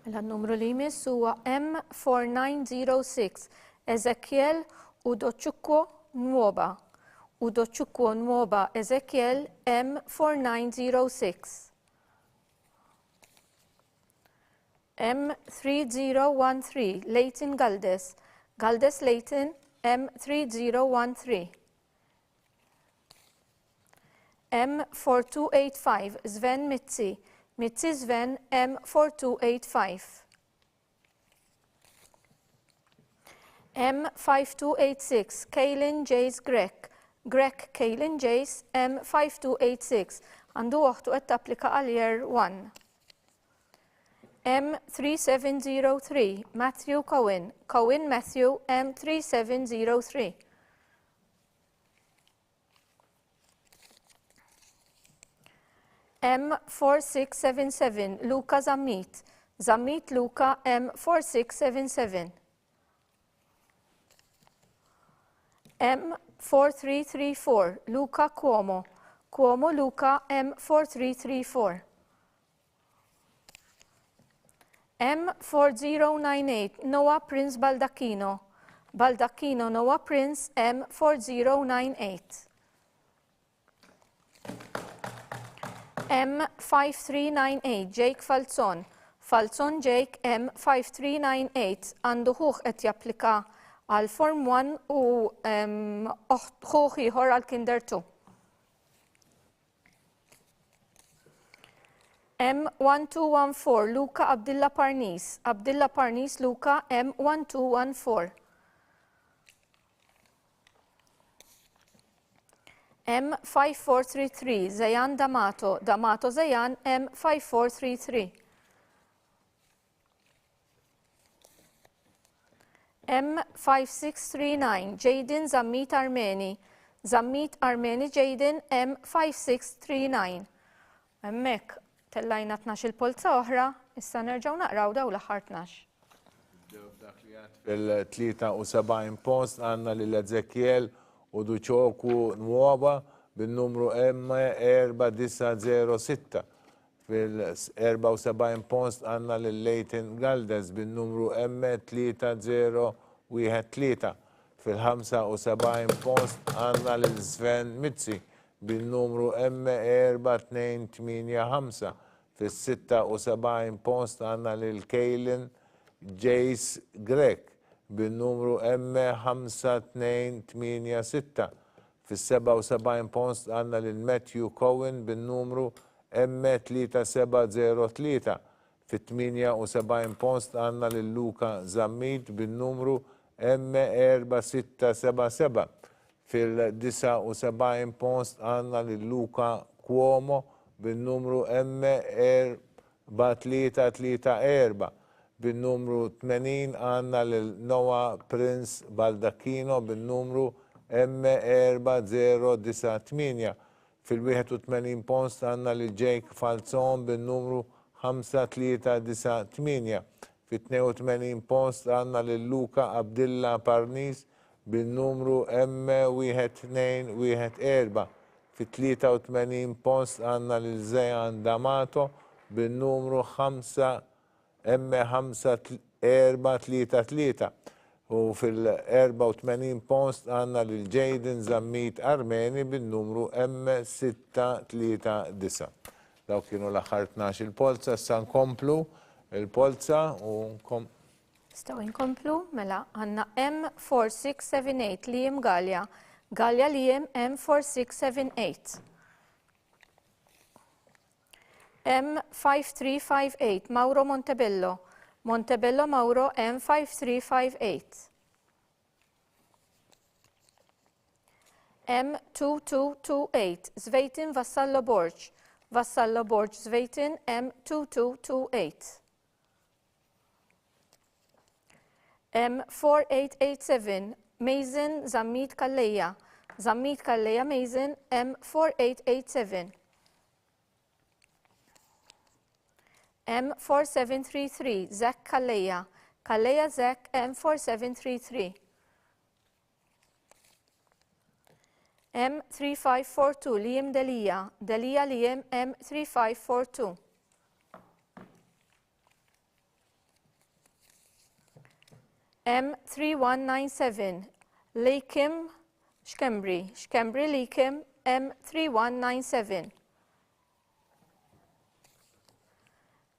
Speaker 2: Il-numru li jmiss huwa M4906 Ezekiel Udochukwu Nwoba. Udochukwu Nwoba Ezekiel M4906. M3013 Leighton Galdes. Galdes Leighton M3013. M4285 Sven Mitzi. Mitzi Sven M4285. M5286 Kaylin Jace Grek. Grek Kaylin Jace M5286. Għandu waħtu qed tapplika għal year 1. M3703 Matthew Cohen. Cohen Matthew M3703. M4677 Luca Zammit. Zammit Luca M4677. M4334 Luca Cuomo. Cuomo Luca M4334. M4098 Noah Prince Baldacchino. Baldacchino Noah Prince M4098. M5398 Jake Falzon. Falzon Jake M5398 għandu ħuħ qed japplika għal Form 1 u ħuħ ieħor għal Kinder 2. M1214 Luca Abdilla Parnis. Abdilla Parnis Luca M1214. M5433 Zayan D'Amato. D'Amato Zayan M5433. M5639 Jaden Zammit Armeni. Zammit Armeni Jaden M5639. Hemmhekk tellajna 12 polza oħra, issa nerġgħu naqraw daw l-aħħar 12.
Speaker 1: Fil-73 post għandna lil Ezekiel Udochukwu Nwoba bin-numru M4906. Fil-74 post għandna lil Leighton Galdes bin-numru M3013. Fil-75 post għandna lil Sven Mitzi bin-numru M4285. Fil-76 post għandna lil Kaylin Jace Grek bin-numru M5286. Fil-77 post għandna lil Matthew Cohen bin-numru M3703. Fil-78 post għandna lil Luca Zammit bin-numru M4677. Fil-79 post għandna lil Luca Cuomo bin-numru M4334. Bin-numru 80 għandna lil Noah Prince Baldacchino bin-numru M4098. Fil-81 post għandna lil Jake Falzon bin-numru 5398. Fil-82 post għandna lil Luca Abdilla Parnis bin-numru M1214. Fil-83 post għandna lil Zayan D'Amato bin-numru M5433. U fil-84 post għandna lil Jaden Zammit Armeni bin-numru M639. Daw kienu l-aħħar 12 polza, issa nkomplu il-polza u
Speaker 2: Staw inkomplu, mela, għanna M4678 li jem Galja. Galja li jem M4678. M5358 Mauro Montebello. Montebello Mauro M5358. M2228 Zvejtin Vassallo Borg. Vassallo Borg Zvejtin M2228. M4887 Mason Zammit Kalleja. Zammit Kalleja Mason M4887. M4733 Zek Kalleja. Kalleja Zek M4733. M3542 Liam Delia. Delia Liam M3542. M3197 Leikim Shkembri. Shkembri Leikim M3197.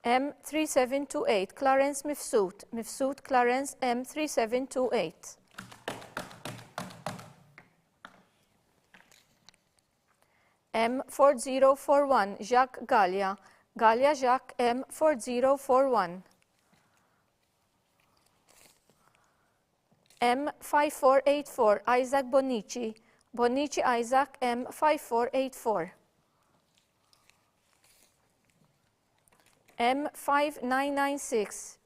Speaker 2: M3728 Clarence Mifsud. Mifsud Clarence M3728. M4041 Jacques Gallia. Gallia Jacques M4041. M5484 Isaac Bonici. Bonici Isaac M5484. M5996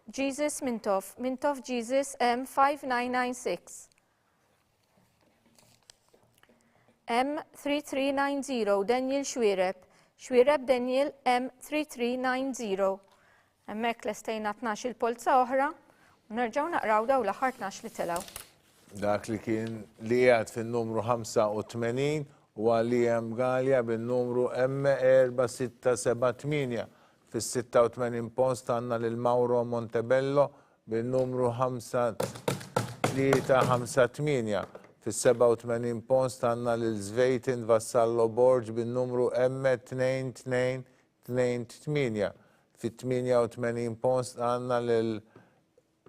Speaker 2: Jesus Mintoff. Mintoff Jesus M5996. M3390 Daniel Xwireb. Xwireb Daniel M3390. Hemmhekk lestejna 12 il-polza oħra. Nerġgħu naqraw daw l-aħħar 12 li telgħu.
Speaker 1: Dak li kien li għad fin-numru 85 u li hemm Galja bin-numru M4678. Fis-86 post għandna lil Mauro Montebello bin-numru 5358. Fis-87 post għandna lil Zvejtin Vassallo Borg bin-numru M2228. Fit-88 post għandna lil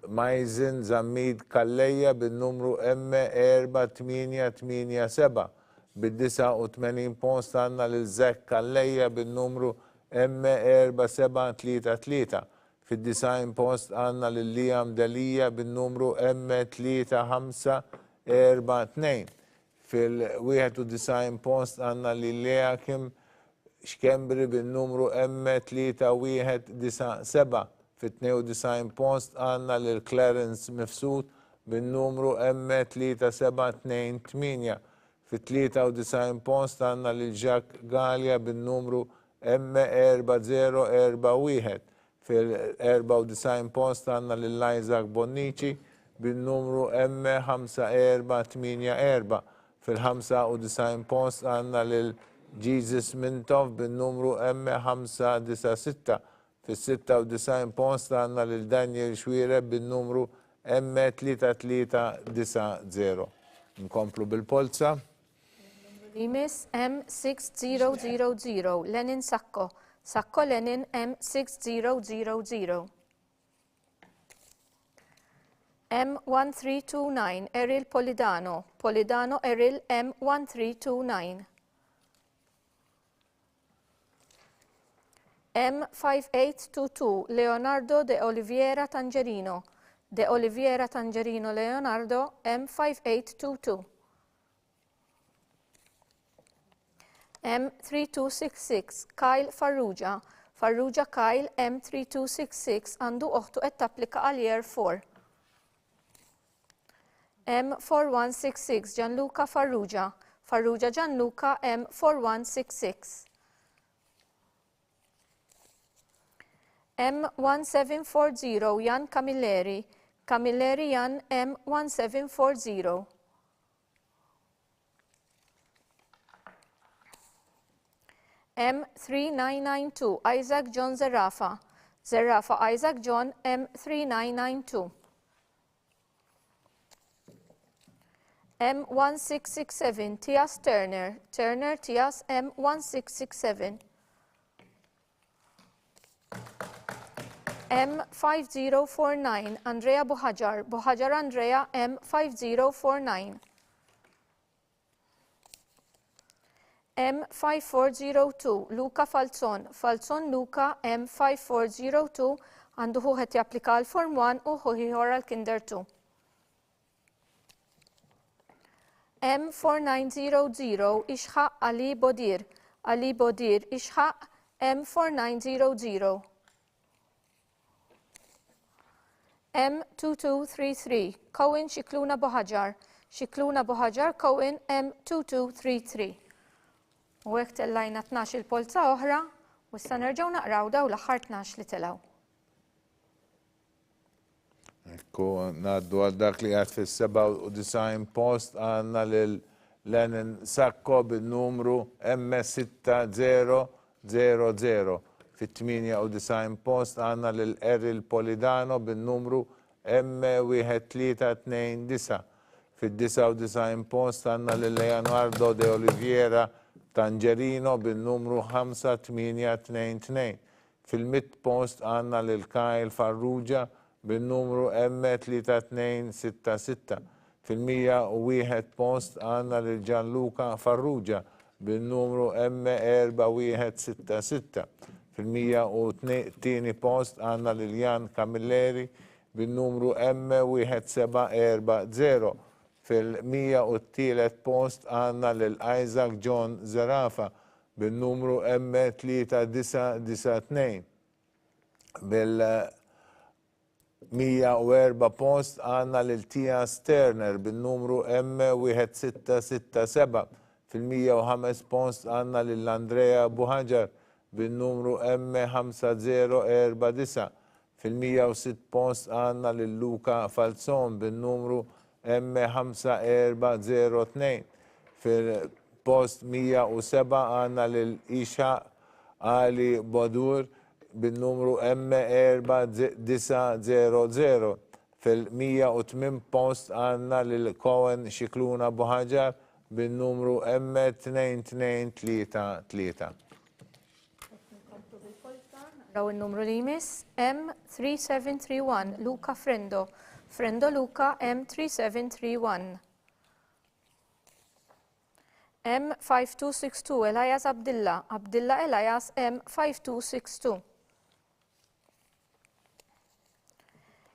Speaker 1: Mason Zammit Kalleja bin-numru M4887. Bid-89 post għandna lil Zek Kalleja bin-numru M4733. Fid-90 post għandna lil Liam Delia bin-numru M3542. Fil-91 post għandna lil Leakim Xkembri bin-numru M3197. Fit-92 post għandna lil Clarence Mifsud bin-numru M3728. Fit-93 post għandna lil Jacques Gallia bin-numru M4041. Fil-94 post għandna lil Isaac Bonici bin-numru M5484. Fil-95 post għandna lil Jesus Mintoff bin-numru M596. Fil-96 post għandna lil Daniel Xwireb bin-numru M3390. Nkomplu bil-polza.
Speaker 2: Limis M6000 Lenin Sacco. Sacco Lenin M6000. M1329 Eril Polidano. Polidano Eril M1329. M5822 Leonardo de Oliveira Tangerino. De Oliveira Tangerino Leonardo M5822. M3266 Kyle Farrugia. Farrugia Kyle M3266 għandu oħtu qed tapplika għal year 4. M4166 Gianluca Farrugia. Farrugia Gianluca M4166. M1740 Jan Camilleri. Camilleri Jan M1740. M3992 Isaac John Zerafa. Zerafa Isaac John M3992. M1667 Tias Turner. Turner Tias M1667. M5049 Andrea Buhajar. Buhajar Andrea M5049. M5402 Luka Falzon. Falzon Luka M5402 għandu ħuħet japplika l-Form 1 u ħuħiħor għal-Kinder 2. M4900 Ixħaq Ali Bodir. Ali Bodir Ixħaq M4900. M2233 Cohen Xikluna Boħaġar. Xikluna Boħaġar Cohen M2233. U hekk tellajna 12 polza oħra u issa nerġgħu naqraw daw l-aħħar 12 li telgħu.
Speaker 1: Ekku ngħaddu għal dak li għad fis-97 post għandna lil Lenin Sakko bin-numru M6000. Fit-98 post għandna lil Eril Polidano bin-numru M1329. Fit-99 post għandna lil Leonardo De Oliveira Tangerino bin-numru 5822. Fil-100 post għandna lil Kyle Farrugia bin-numru M3266. Fil-101 post għandna lil Gianluca Farrugia bin-numru M4166. Fil-102 post għandna lil Jan Camilleri bin-numru M1740. Fil-103 post għandna lil Isaac John Zarafa bin-numru M3992. Bil-104 post għandna lil Tia Sterner bin-numru M1667. Fil-105 post għandna lil Andrea Buħaġar bin-numru M5049. Fil-106 post għandna lil Luka Falzon bin-numru M5402. Fil-post 107 għandna lil Isha Ali Bodur bin-numru M4900. Fil-108 post għandna lil Cohen Xikluna Boħaġar bin-numru M2233.
Speaker 2: Raw il-numru li jmiss M3731 Luka Frendo. Frendo Luka M3731. M5262 Elias Abdilla. Abdilla Elias M5262.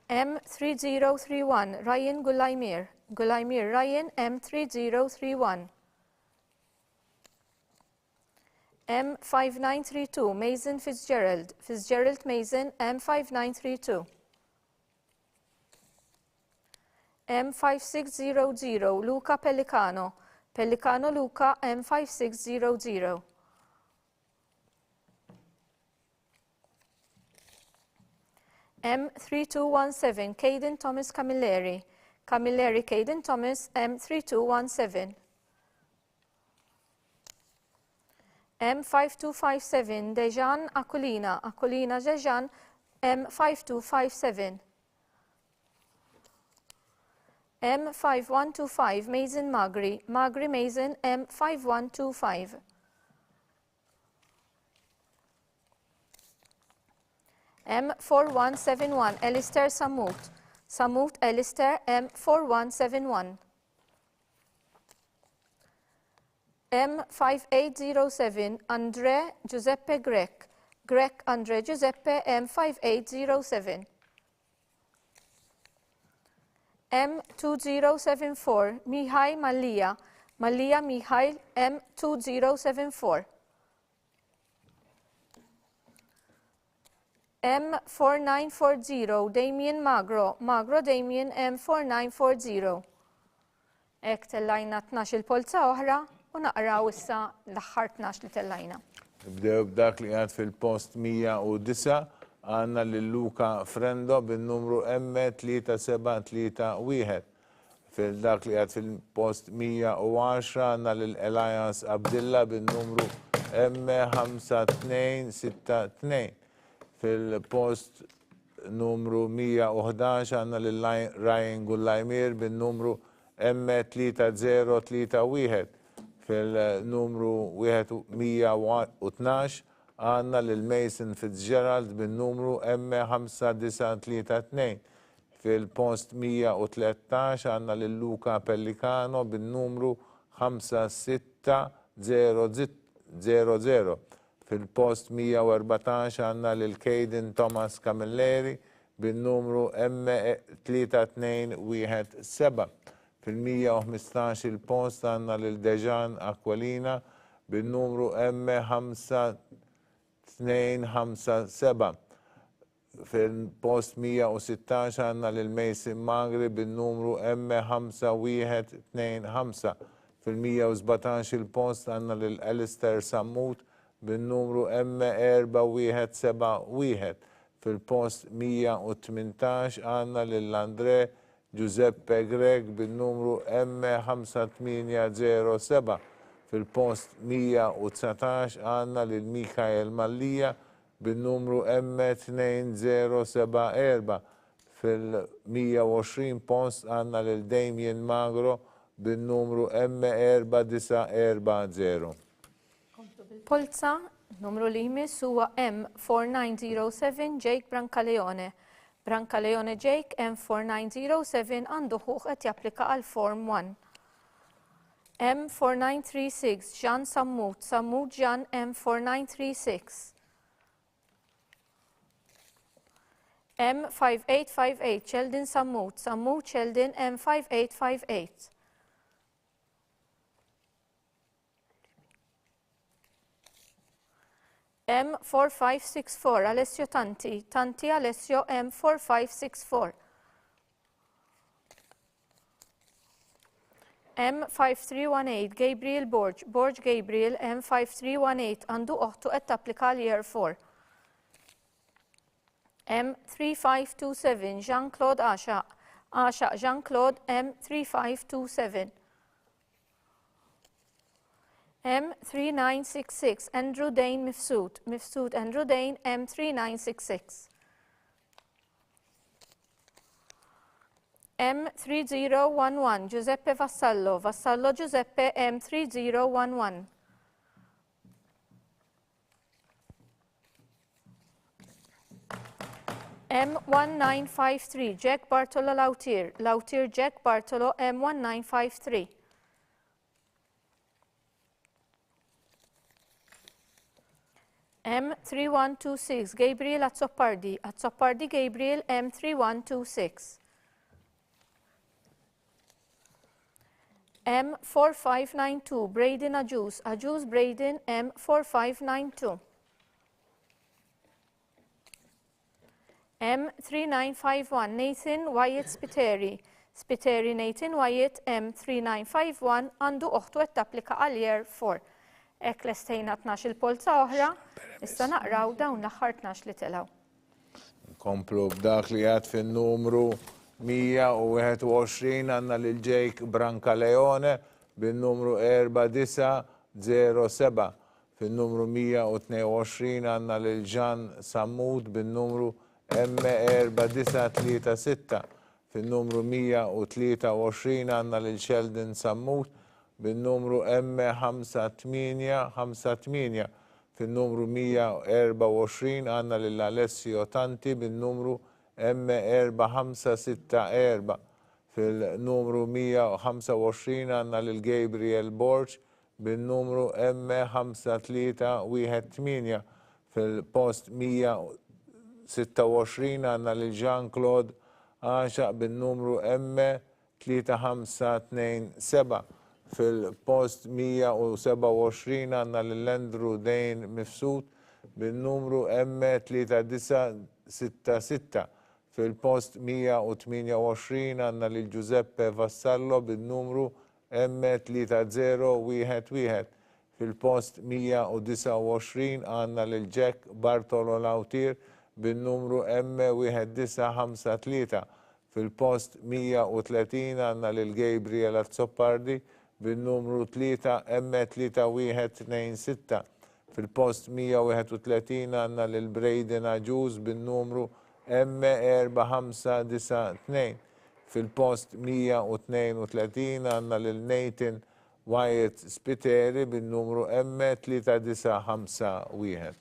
Speaker 2: M3031 Ryan Gulaimir. Gulaimir Ryan M3031. M5932 Mason Fitzgerald. Fitzgerald Mason M5932. M5600 Luca Pellicano. Pellicano Luca M5600. M3217 Caden Thomas Camilleri. Camilleri Caden Thomas M3217. M5257 Dejan Akulina. Akulina Dejan M5257. M5125 Mason Magri. Magri Mason M5125. M4171 Alistair Samut. Samut Alistair M4171. M5807 Andre Giuseppe Grek. Grek Andre Giuseppe M5807. M2074 Mihai Mallia. Mallia Mihail M2074. M4940 Damien Magro. Magro Damien M4940. Ek tellajna 12 polza oħra u naqraw issa l-aħħar 12 li tellajna.
Speaker 1: Bdew b'dak li għad fil-post 109 għanna lil-Luka Frendo bin-numru M3731. Fil-dak li għad fil-post 110 għanna lil-Elias Abdilla bin-numru M5262. Fil-post numru 111 għanna lil-Ryan Gullaimir bin-numru M3031. Fil-numru 112 għanna lil-Mason Fitzgerald bin-numru M5932. Fil-post 113 għanna lil-Luka Pellicano bin-numru 5600. 000. Fil-post 114 għanna l-Kejden Thomas Camilleri bin-numru M3217. Fil-115 il-post għanna l-Dejan Aquilina bin-numru M5257. Fil-post 116 għanna l-Mason Magri bin-numru M5125. Fil-117 il-post għanna l-Alistair Sammut bin-numru M4171. Fil-post 118 għanna l-Andre Giuseppe Greg bin-numru M5807. Fil-post 119 għanna l-Mikael Mallija bin-numru M2074. Fil-120 post għanna l-Damien Magro bin-numru M4940.
Speaker 2: Polza, numru li jmiss huwa M4907 Jake Brancaleone. Brancaleone Jake M4907 għandu ħuq qed japplika għal Form 1. M4936 Jan Sammut, Sammut Jan M4936. M5858 Sheldon Sammut, Sammut Sheldon M5858. M4564 Alessio Tanti, Tanti Alessio M4564. M5318 Gabriel Borg, Borg Gabriel M5318 għandu oħtu qed tapplika l-Year 4. M3527 Jean-Claude Asha, Asha Jean-Claude M3527. M3966 Andrew Dane Mifsud, Mifsud Andrew Dane M3966. M3011 Giuseppe Vassallo, Vassallo Giuseppe M3011. M1953 Jack Bartolo Lautier, Lautier Jack Bartolo M1953. M3126 Gabriel Azzopardi, Azzopardi Gabriel M3126. M4592 Braden Ajus, Ajus Braden M4592. M3951 Nathan Wyatt Spiteri, Spiteri Nathan Wyatt M3951 għandu oħtu qed tapplika għal Year 4. Ek lestejna 12 polza oħra, issa naqraw dawn l-aħħar 12 li telgħu.
Speaker 1: Nkomplu b'dak li għad fin-numru 121 għanna l-Jake Brancaleone bin-numru 4907. Fin-numru 122 għanna l-Jan Sammut bin-numru M4936. Fin-numru 123 għanna l-Sheldon Sammut bin-numru M5858. Fin-numru 124 għanna l-Alessio Tanti bin-numru M4564. Fil-numru 125 għanna l-Gabriel Borch bin-numru M5318. Fil-post 126 għanna l-Jean-Claude Asha bin-numru M3527. Fil-post 127 għanna l-Andrew Dane Mifsud bin-numru M3966. Fil-post 128 għanna l-Giuseppe Vassallo bin-numru M3011. Fil-post 129 għanna l-Jack Bartolo Lautier bin-numru M1953. Fil-post 130 għanna l-Gabriel Azzopardi bin-numru 3 M3126. Fil-post 131 għanna l-Braden Ajus bin-numru M4592. Fil-post 132 għanna l-Nathan Wyatt Spiteri bin-numru M3951.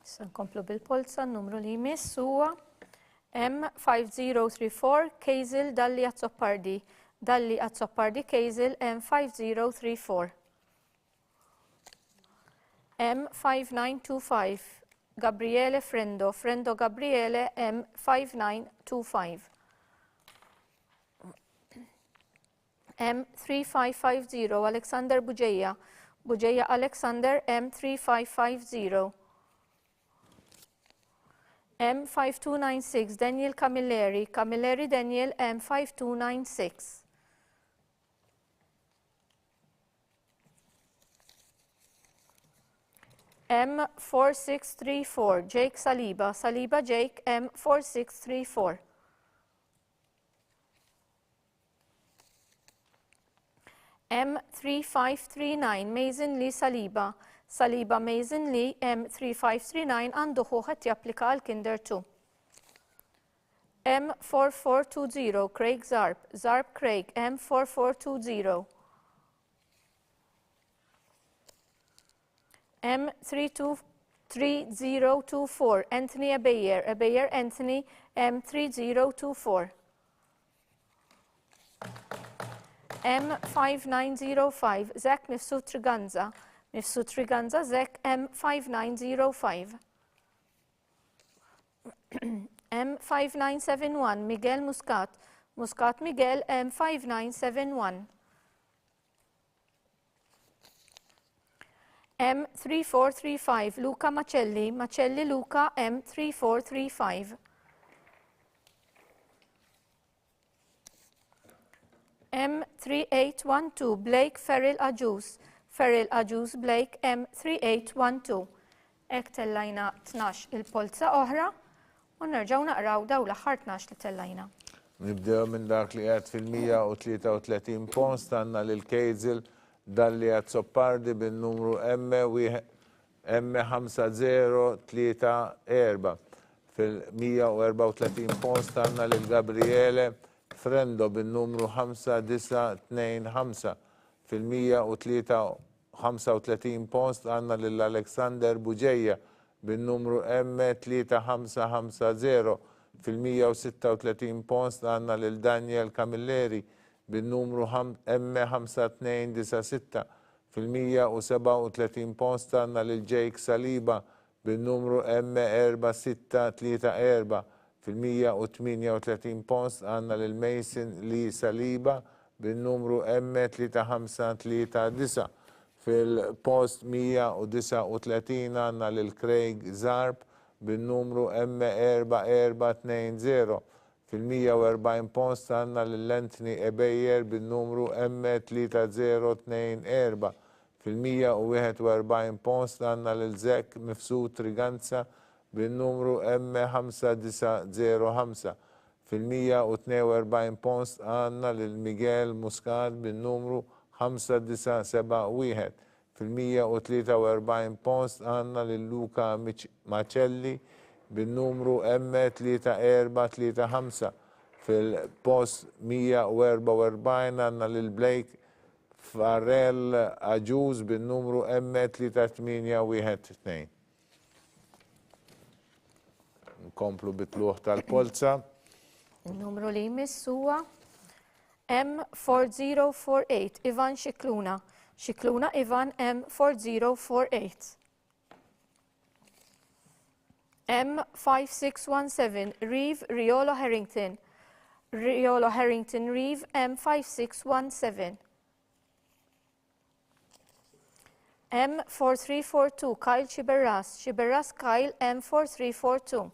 Speaker 2: Issa nkomplu bil-polza, n-numru li jmiss huwa M5034 Kejżil Dalli Azzopardi, Dalli Azzoppardi Kejżel M5034. M5925 Gabriele Frendo, Frendo Gabriele M5925. M3550 Alexander Bugeja, Bugeja Alexander M3550. M5296 Daniel Camilleri, Camilleri Daniel M5296. M4634 Jake Saliba, Saliba Jake M4634. M3539 Mason Lee Saliba, Saliba Mason Lee M3539 għandu ħuħet japplika għal Kinder 2. M4420 Craig Zarb, Zarb Craig M4420. M3024 Anthony Abeyer, Abeyer Anthony M3024. M5905 Zek Mifsud Triganza, Mifsud Triganza Zek M5905. M5971 Miguel Muscat, Muscat Miguel M5971. M3435 Luca Macelli, Macelli Luca M3435. M3812 Blake Ferrell Aġus, Ferrell Aġus Blake M3812. Ek tellajna 12 il-polza oħra u nerġaw naqraw daw l-aħħar 12 li tellajna.
Speaker 1: Nibdew minn dak li għed fil-133 post għanna l-Kejżel dalli Azzoppardi bin-numru M5034. Fil-134 post għanna l-Gabriele Frendo bin-numru 5925. Fil-135 post għanna l-Alexander Bugeja bin-numru M3550. Fil-136 post għanna l-Daniel Camilleri bin-numru M5296. Fil-137 post għanna l-Jake Saliba bin-numru M4634. Fil-138 post għanna l-Mason Lee Saliba bin-numru M3539. Fil-post 139 għanna l-Craig Zarb bin-numru M4420. Fil-140 post għanna l-Anthony Abeyer bin-numru M3024. Fil-141 post għanna l-Zek Mifsud Triganza bin-numru M5905. Fil-142 post għanna l-Miguel Muscat bin-numru 5971. Fil-143 post għanna l-Luca Macelli bin-numru M3435. Fil-post 144 għanna l-Blake Farrell Aġus bin-numru M3812. Nkomplu bitluħ tal-polza.
Speaker 2: Il-numru li jmiss huwa M4048 Ivan Xikluna, Xikluna Ivan M4048. M5617 Reeve Riolo Harrington, Riolo Harrington Reeve M5617. M4342 Kyle Chiberras, Chiberras Kyle M4342.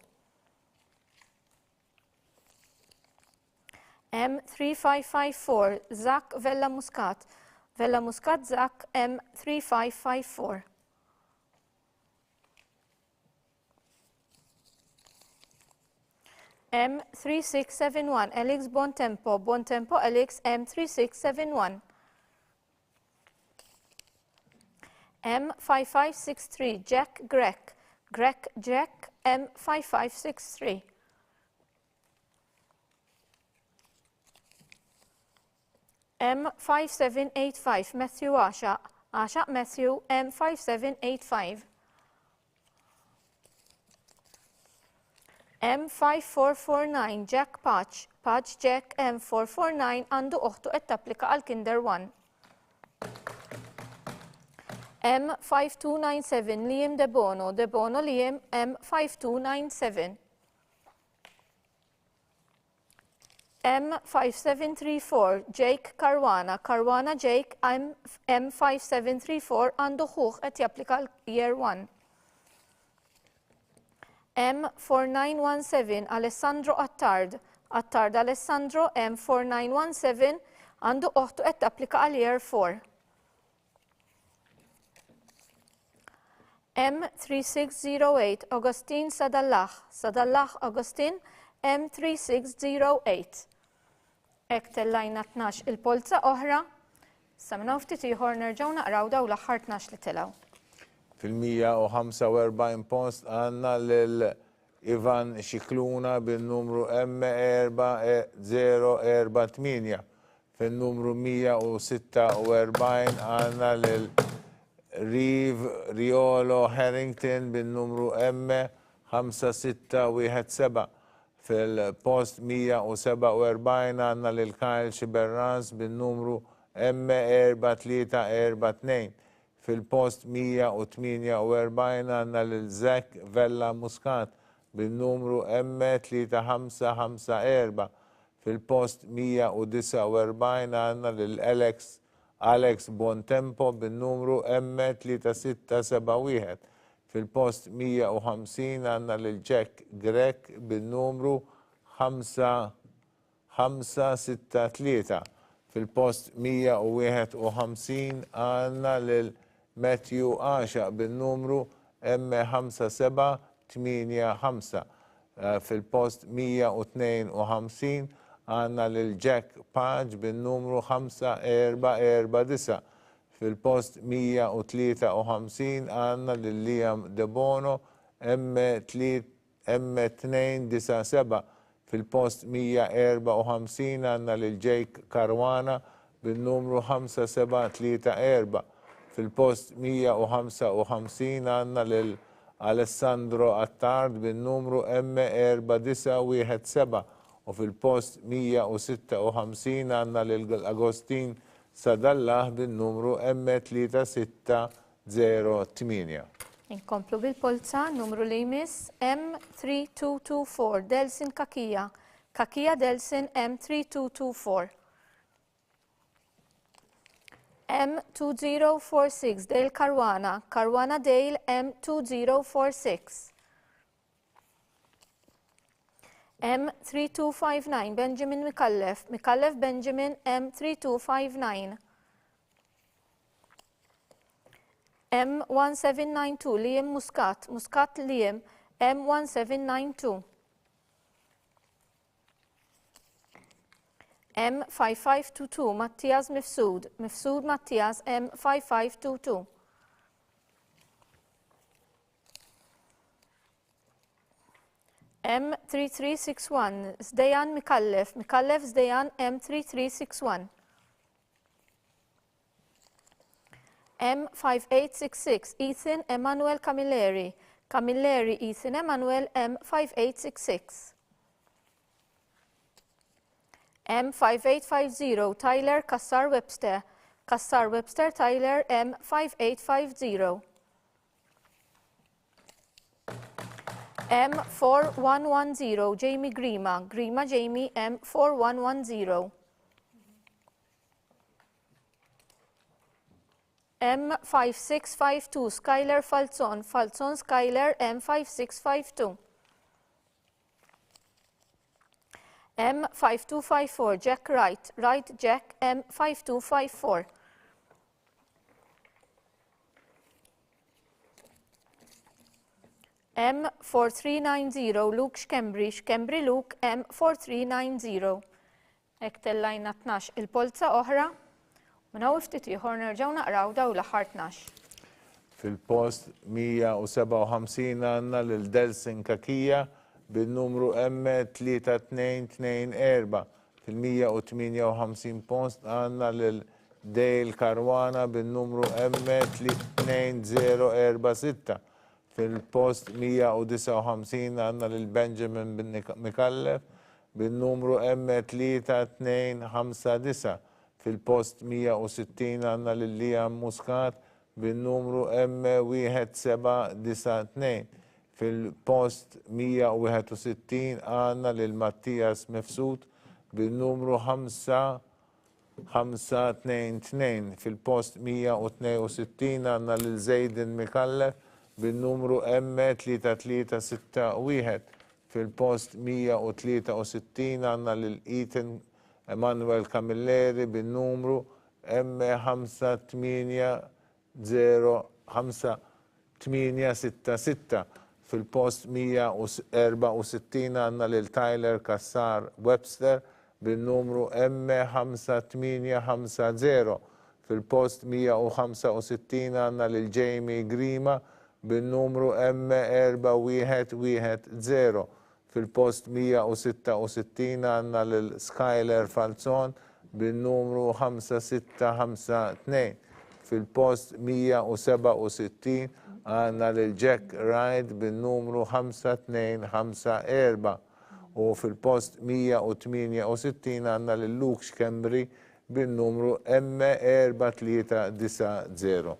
Speaker 2: M3554 Zak Vella Muscat, Vella Muscat Zak M3554. M3671 Alex Bontempo, Bontempo Alex M3671. M5563 Jack Grek, Grek Jack M5563. M5785 Matthew Asha, Asha Matthew M5785. M5449 Jack Patch Jack M449 għandu uħtu qed tapplika għal Kinder 1. M5297 Liam De Bono Liam M5297. M5734 Jake Caruana Jake M5734 għandu ħuħ qed japplika għal Year 1. M4917 Alessandro Attard Alessandro M4917 għandu uħtu qed tapplika għal Year 4. M3608 Augustin Sadallah Augustin M3608. Ek tellajna 12 il-polza oħra, sa minna ftit ieħor nerġgħu naqraw daw l-aħħar 12 li telgħu.
Speaker 1: Fil-145 post għandna lil Ivan Xikluna bin-numru M4048. Fil-numru 146 għandna lil Riolo Harrington bin-numru M5617. Fil-post 147 għandna lil Kyle Xiberraz bin-numru M4342. Fil-post 148 għandna lil Zek Vella Muscat bin-numru M3554. Fil-post 149 għandna lil Alex Bontempo bin-numru M3671. Fil-post 150 għandna lil Jack Grek bin-numru 5563. Fil-post 151 għandna lil Matthew Asha bin-numru M5785. Fil-post 152 għandna lil Jack Page bin-numru 5449. Fil-post 153 għandna lil Liam De Bono M297. Fil-post 154 għandna lil Jake Caruana bin-numru 5734. Fil-post 155 għandna lil Alessandro Attard bin-numru M4917. U fil-post 156 għandna lil Agostin Sadallah bin-numru M3608.
Speaker 2: Inkomplu bil-polza, numru li jmiss M3224 Delsin Kakija Delsin M3224. M2046 Dale Caruana Dale M2046. M3259 Benjamin Mikallef Benjamin M3259. M1792 Liam Muscat Liam M1792. M5522 Mattias Mifsud Mattias M5522. M3361 Zdejan Mikallef Zdejan M3361. M5866 Ethan Emanuel Camilleri Ethan Emanuel M5866. M5850 Tyler Kassar Webster Tyler M5850. M4110 Jamie Grima Jamie M4110. M5652 Skyler Falzon Skyler M5652. M5254 Jack Wright Jack M5254. M4390 Luke Xkembri Luke M4390. Hekk tellajna 12 il-polza oħra. Minna u ftit ieħor nerġgħu naqraw daw l-aħħar 12.
Speaker 1: Fil-post 157 għandna lil Delsin Kakija bin-numru M3224. Fil-158 post għandna lil Dale Caruana bin-numru M2046. fil-post 159 għanna lil Benjamin bin Mikallef bin-numru M3259, fil-post 160 għanna lil Liam Muscat bin-numru M1792, fil-post 161 għanna lil Mattias Mifsud bin-numru 522, fil-post 162 għanna lil Zaydin Mikallef bin-numru M3361, fil-post 163 għanna lil Ethan Emanuel Camilleri bin-numru M5866, fil-post 164 għanna lil Tyler Kassar Webster bin-numru M5850, fil-post 165 għanna lil Jamie Grima bin-numru M4110, fil-post 166 għanna lil Skyler Falzon bin-numru 5652, fil-post 167 għanna lil Jack Ride bin-numru 5254, u fil-post 168 għanna lil Luke Kembri bin-numru M4390.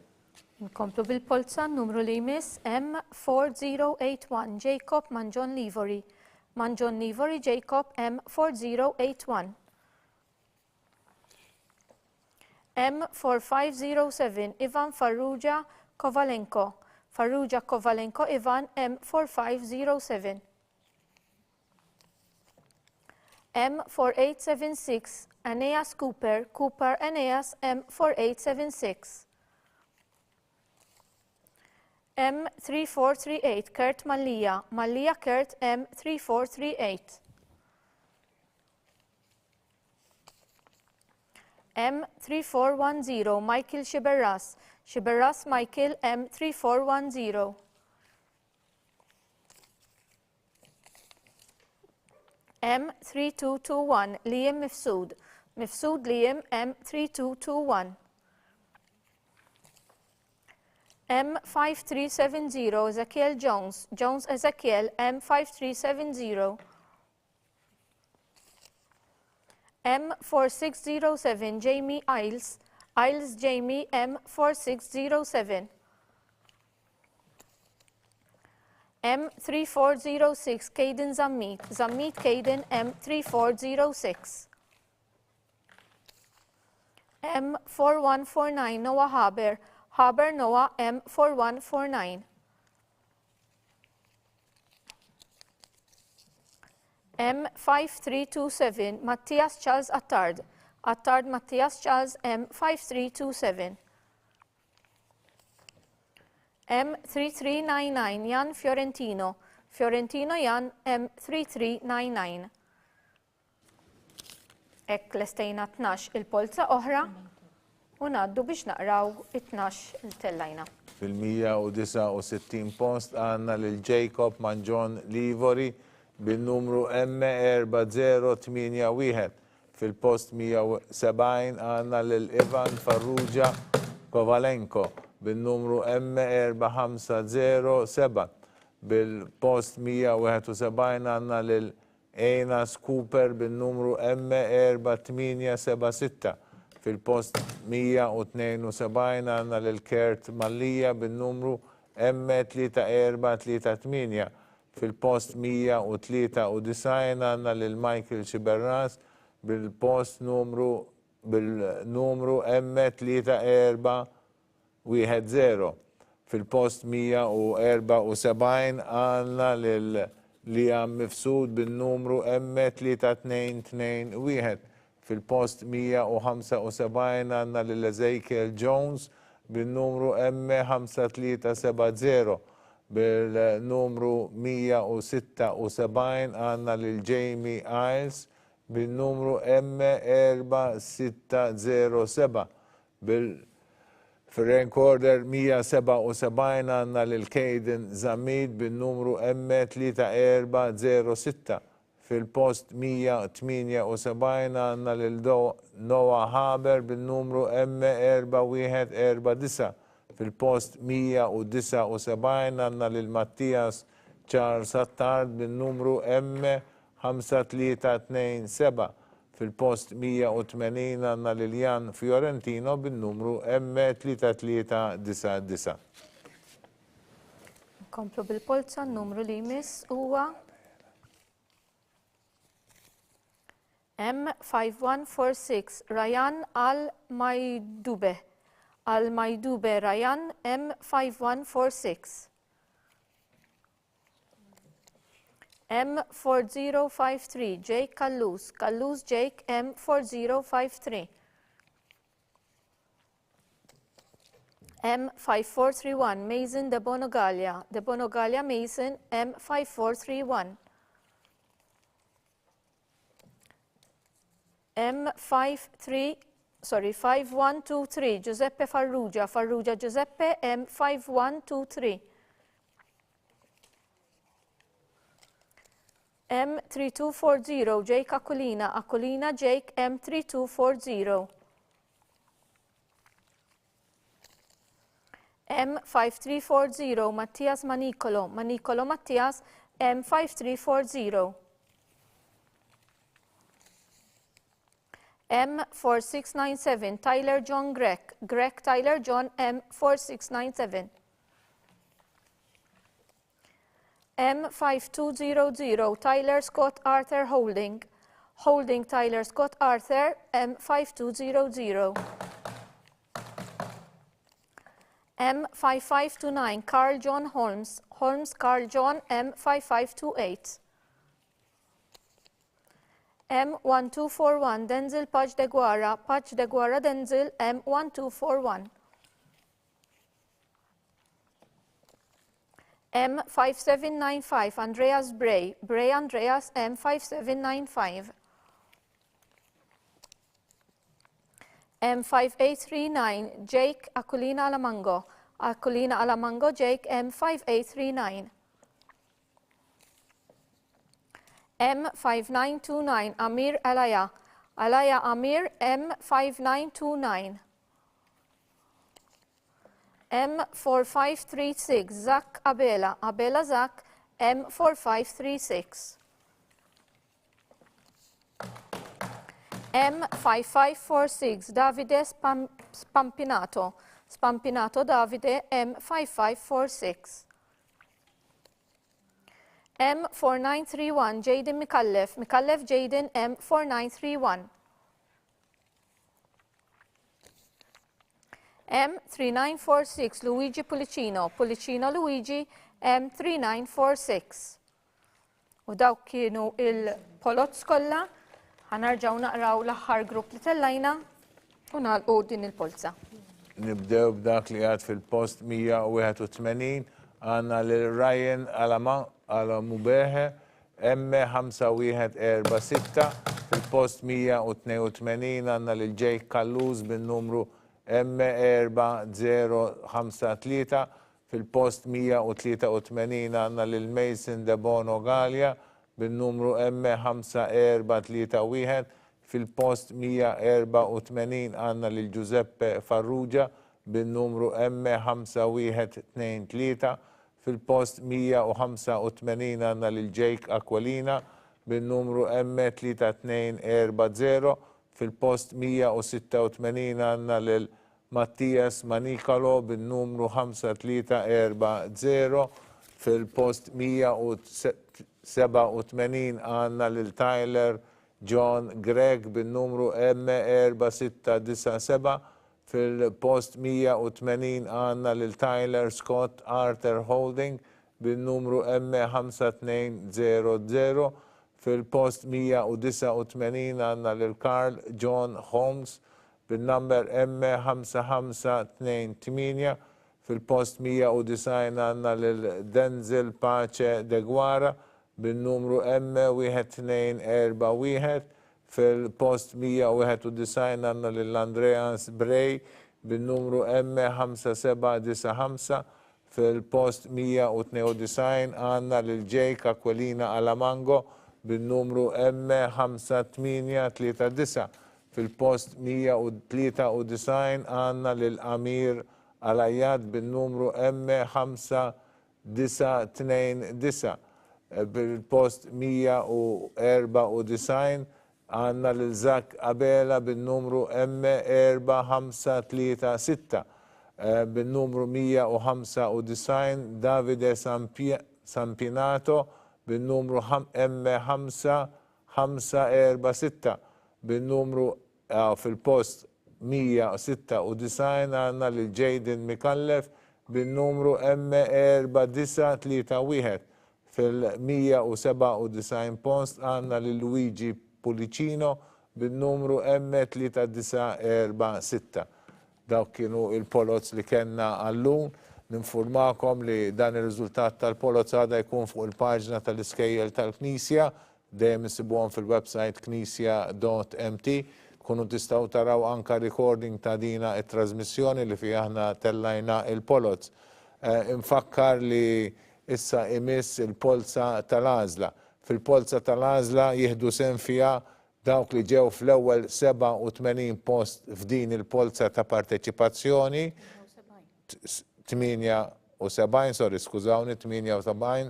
Speaker 2: Nkomplu bil-Polza numru li jmiss M4081 Jacob Manjon Livery. Manjon Livery Jacob M4081. M4507 Ivan Farrugia Kovalenko. Farrugia Kovalenko Ivan M4507. M4876 Aeneas Cooper Cooper Aeneas M4876. M3438 Kurt Mallia Mallia Kurt M3438. M3410 Michael Shiberras Shiberras Michael M3410. M3221 Liam Mifsud Mifsud Liam M3221. M5370 Ezekiel Jones Jones Ezekiel M5370. M4607 Jamie Iles Iles Jamie M4607. M3406 Caden Zammit Zammit Caden M3406. M4149 Noah Haber Haber Noah M4149. M5327 Matthias Charles Attard Attard Matthias Charles M5327. M3399 Jan Fiorentino Fiorentino Jan M3399. Ek lestejna 12 il-polza oħra u ngħaddu biex naqraw 12 il-tellajna.
Speaker 1: Fil-169 post għanna lil Jacob Manjon Livery bin-numru M4081, fil-post 170 għanna lil Ivan Farrugia Kovalenko bin-numru M4507, bil-post 171 għanna lil Aenas Cooper bin-numru M4876, fil-post 172 għanna lil Kurt Mallia bin-numru M3438, fil-post 193 għanna lil Michael Shiberras bil-post numru M3410, fil-post 174 għanna lil Liam Mifsud bin-numru M3221, fil-post 175 għanna lil Ezekiel Jones bin-numru M5370, bil-numru 176 għanna lil Jamie Iles bin-numru M4607, bil-rank order 177 għanna lil Caden Zammit bin-numru M3406, fil-post 178 għanna lil Noah Haber bin-numru M4149, fil-post 179 għandna lil Mattias Charles Attard bin-numru M5327. Fil-post 180 għandna lil Jan Fiorentino bin-numru M3399.
Speaker 2: Komplu bil-polza, n-numru li jmiss huwa M5146 Rajan Al-Majdube. Al-Majdube Rajan M5146. M4053 Jake Kallus. Kallus Jake M4053. M5431 Mason de Bonogalia. De Bonogalia Mason M5431. M5123 Giuseppe Farrugia. Farrugia Giuseppe M5123. M3240 Jake Aquilina. Aquilina Jake M3240. M5340 Mattias Manicolo. Manicolo Mattias M5340. M4697 Tyler John Greg. Greg Tyler John M4697. M5200 Tyler Scott Arthur Holding. Holding Tyler Scott Arthur M5200. M5529 Carl John Holmes. Holmes Carl John M5528. M1241 Denzel Page de Guara. Page de Guara Denzel M1241. M5795 Andreas Bray. Bray Andreas M5795. M5839 Jake Aquilina Alamango. Aquilina Alamango Jake M5839. M5929 Amir Alaya. Alaya Amir M5929. M4536 Zach Abela. Abela Zach M4536. M5546 Davide Spampinato. Spampinato Davide M5546. M4931 Jaden Mikallef. Mikallef Jaden M4931. M3946 Luigi Pulicino. Pulicino Luigi M3946. U dawk kienu il-polots kollha. Ħanarġaw naqraw l-aħħar grupp li tellajna u nagħlqu din il-polza.
Speaker 1: Nibdew b'dak li għad fil-post 181 għandna lil Ryan Alamubehe M5146. Fil-post 182 għandna lil Jake Kallus bin-numru M4053. Fil-post 183 għandna lil Mason de Bonogalia bin-numru M5431. Fil-post 184 għandna lil Giuseppe Farrugia bin-numru M5123. Fil-post 185 għandna lil Jake Aquilina bin-numru M3240. Fil-post 186 għandna lil Mattias Manicolo bin-numru 5340. Fil-post 187 għandna lil Tyler John Gregg bin-numru M4697. Fil-post 180 għandna lil Tyler Scott Arthur Holding bin-numru M5200. Fil-post 189 għandna lil Carl John Holmes bin-number M5528. Fil-post 190 għandna lil Denzel Pace de Guara bin-numru M1241. Fil-post 191 għandna lil Andreas Bray bin-numru M5795. Fil-post 192 għandna lil Jake Aquilina Alamango bin-numru M5839. Fil-post 193 għandna lil Amir għal-ajjad bin-numru M529 bil-post 194 għanna l-Zak Abela bin-numru M4536 bin-numru 195 Davide Sampinato bin-numru M5546 bin-numru fil-post 196 għanna l-Ġejdin Mikallef bin-numru M4931 fil-197 post għanna l-Luigi Pulicino bin-numru M3946. Dawk kienu il-polots li kenna għallun. Ninformakom li dan il-riżultat tal-polots għada jkun fuq il-paġna tal-Iskejjel tal-Knisja, dejjem isibuhom fil-website knisja.mt. Kunu tistaw taraw anka recording ta' dina it-trasmissjoni li fi aħna tellajna il-polots. Infakkar li issa imiss il-Polza tal-Għażla. Fil-Polza tal-Għażla jieħdu sehem fiha dawk li ġew fl-ewwel 87 post f'din il-Polza ta' Parteċipazzjoni.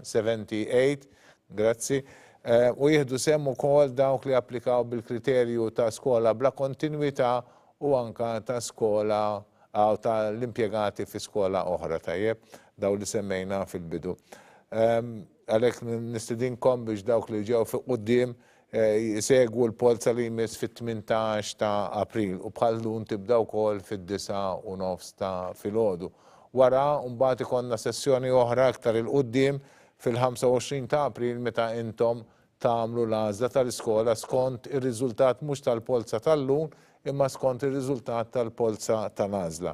Speaker 1: 78, grazzi. U jieħdu sehem ukoll dawk li applikaw bil-kriterju ta' skola bla kontinwità u anka ta' skola għaw tal-impjegati fi skola oħra tajjeb, daw li semmejna fil-bidu. Għalhekk nistidinkom biex dawk li ġew fi quddiem jsegwu l-Polza li jmiss fit-18 ta' April u bħallun tibda wkoll fid-9:30 ta' filgħodu. Wara mbagħad ikonna sessjoni oħra aktar il-quddiem fil-25 ta' April meta intom tagħmlu l-għażla tal-iskola skont ir-riżultat mhux tal-Polza tal-lum imma skont ir-riżultat tal-Polza tal-għażla.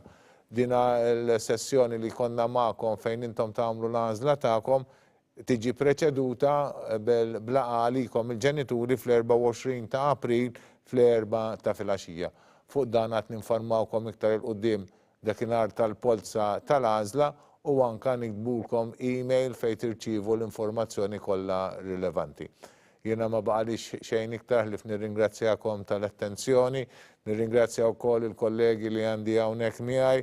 Speaker 1: Dina l-sessjoni li konna magħkom fejn intom tagħmlu l-għażla tagħkom tiġi preċeduta bil-blaqa għalikom il-ġenituri fl-24 ta' April fl-4 ta' filgħaxija. Fuq dan qed ninformawkom iktar il-qudiem dakinhar tal-Polza tal-għażla u anka nikdbulkom email fejn tirċievu l-informazzjoni kollha rilevanti. Jiena ma baqalix xejn iktar li nirringrazzjakom tal-attenzjoni, nirringrazzja wkoll il-kollegi li għandi hawnhekk miegħi.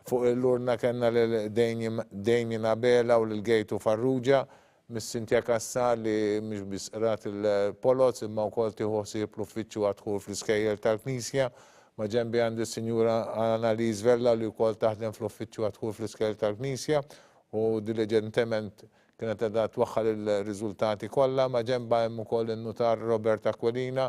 Speaker 1: Fuq il-lurna kellna l-Dejmin Abela u l-Gejtu Farrugia, mis-Sintja Kassar li mhux biss qrat il-polots imma wkoll tieħu ħsieb l-uffiċċju għad-Dħul fl-Iskejjel tal-Knisja. Ma ġenbi għandi s-Sinjura Annaliz Vella li wkoll taħdem fl-uffiċċju għad-Dħul fl-Iskejjel tal-Knisja u diligentement kienet qiegħda twaħħal il-riżultati kollha. Ma ġenba hemm ukoll in-Nutar Robert Aquilina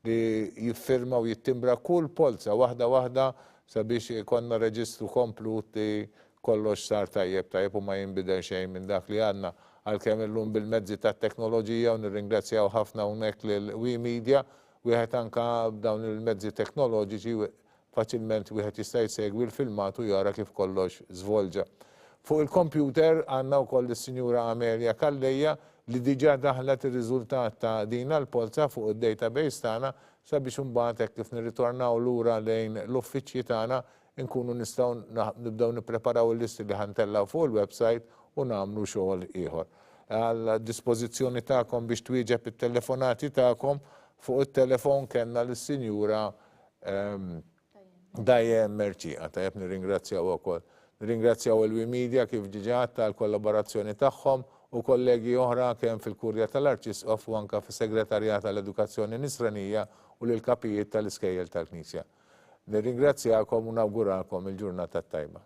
Speaker 1: li jiffirma u jittimbra kull polza waħda sabiex ikonna reġistru komplut li kollox sar tajjeb u ma jinbidel xejn minn dak li għandna għalkemm illum bil-mezzi tat-teknoloġija u nirringrazzjaw ħafna hawnhekk lil Media wieħed anka b'dawn il-mezzi teknoloġiċi faċilment wieħed jista' jsegwi l-filmat u jara kif kollox żvolġa. Fuq il-kompjuter għandna wkoll is-Sinjura Amelia Kallejja li diġà daħlet ir-riżultat ta' din l-Polza fuq id-database tagħna sabiex imbagħad hekk kif nirritornaw lura lejn l-uffiċċji tagħna nkunu nistgħu nibdew nippreparaw il-listi li ħantellaw fuq il-website u nagħmlu xogħol ieħor. Għal dispożizzjoni tagħkom biex twieġeb it-telefonati tagħkom fuq it-telefon kellna lis-Sinjura Dajem Merċiqa, tajjeb nirringrazzjaw ukoll. Nirringrazzjaw il-Media kif ġiġa tal-kollaborazzjoni tagħhom u kollegi oħra kemm fil-Kurja tal-Arċisqof u anke fis-Segretarjat tal-Edukazzjoni Nisranija u lill-kapijiet tal-Iskejjel tal-Knisja. Nirringrazzjakom u nawguralkom il-ġurnata tajba.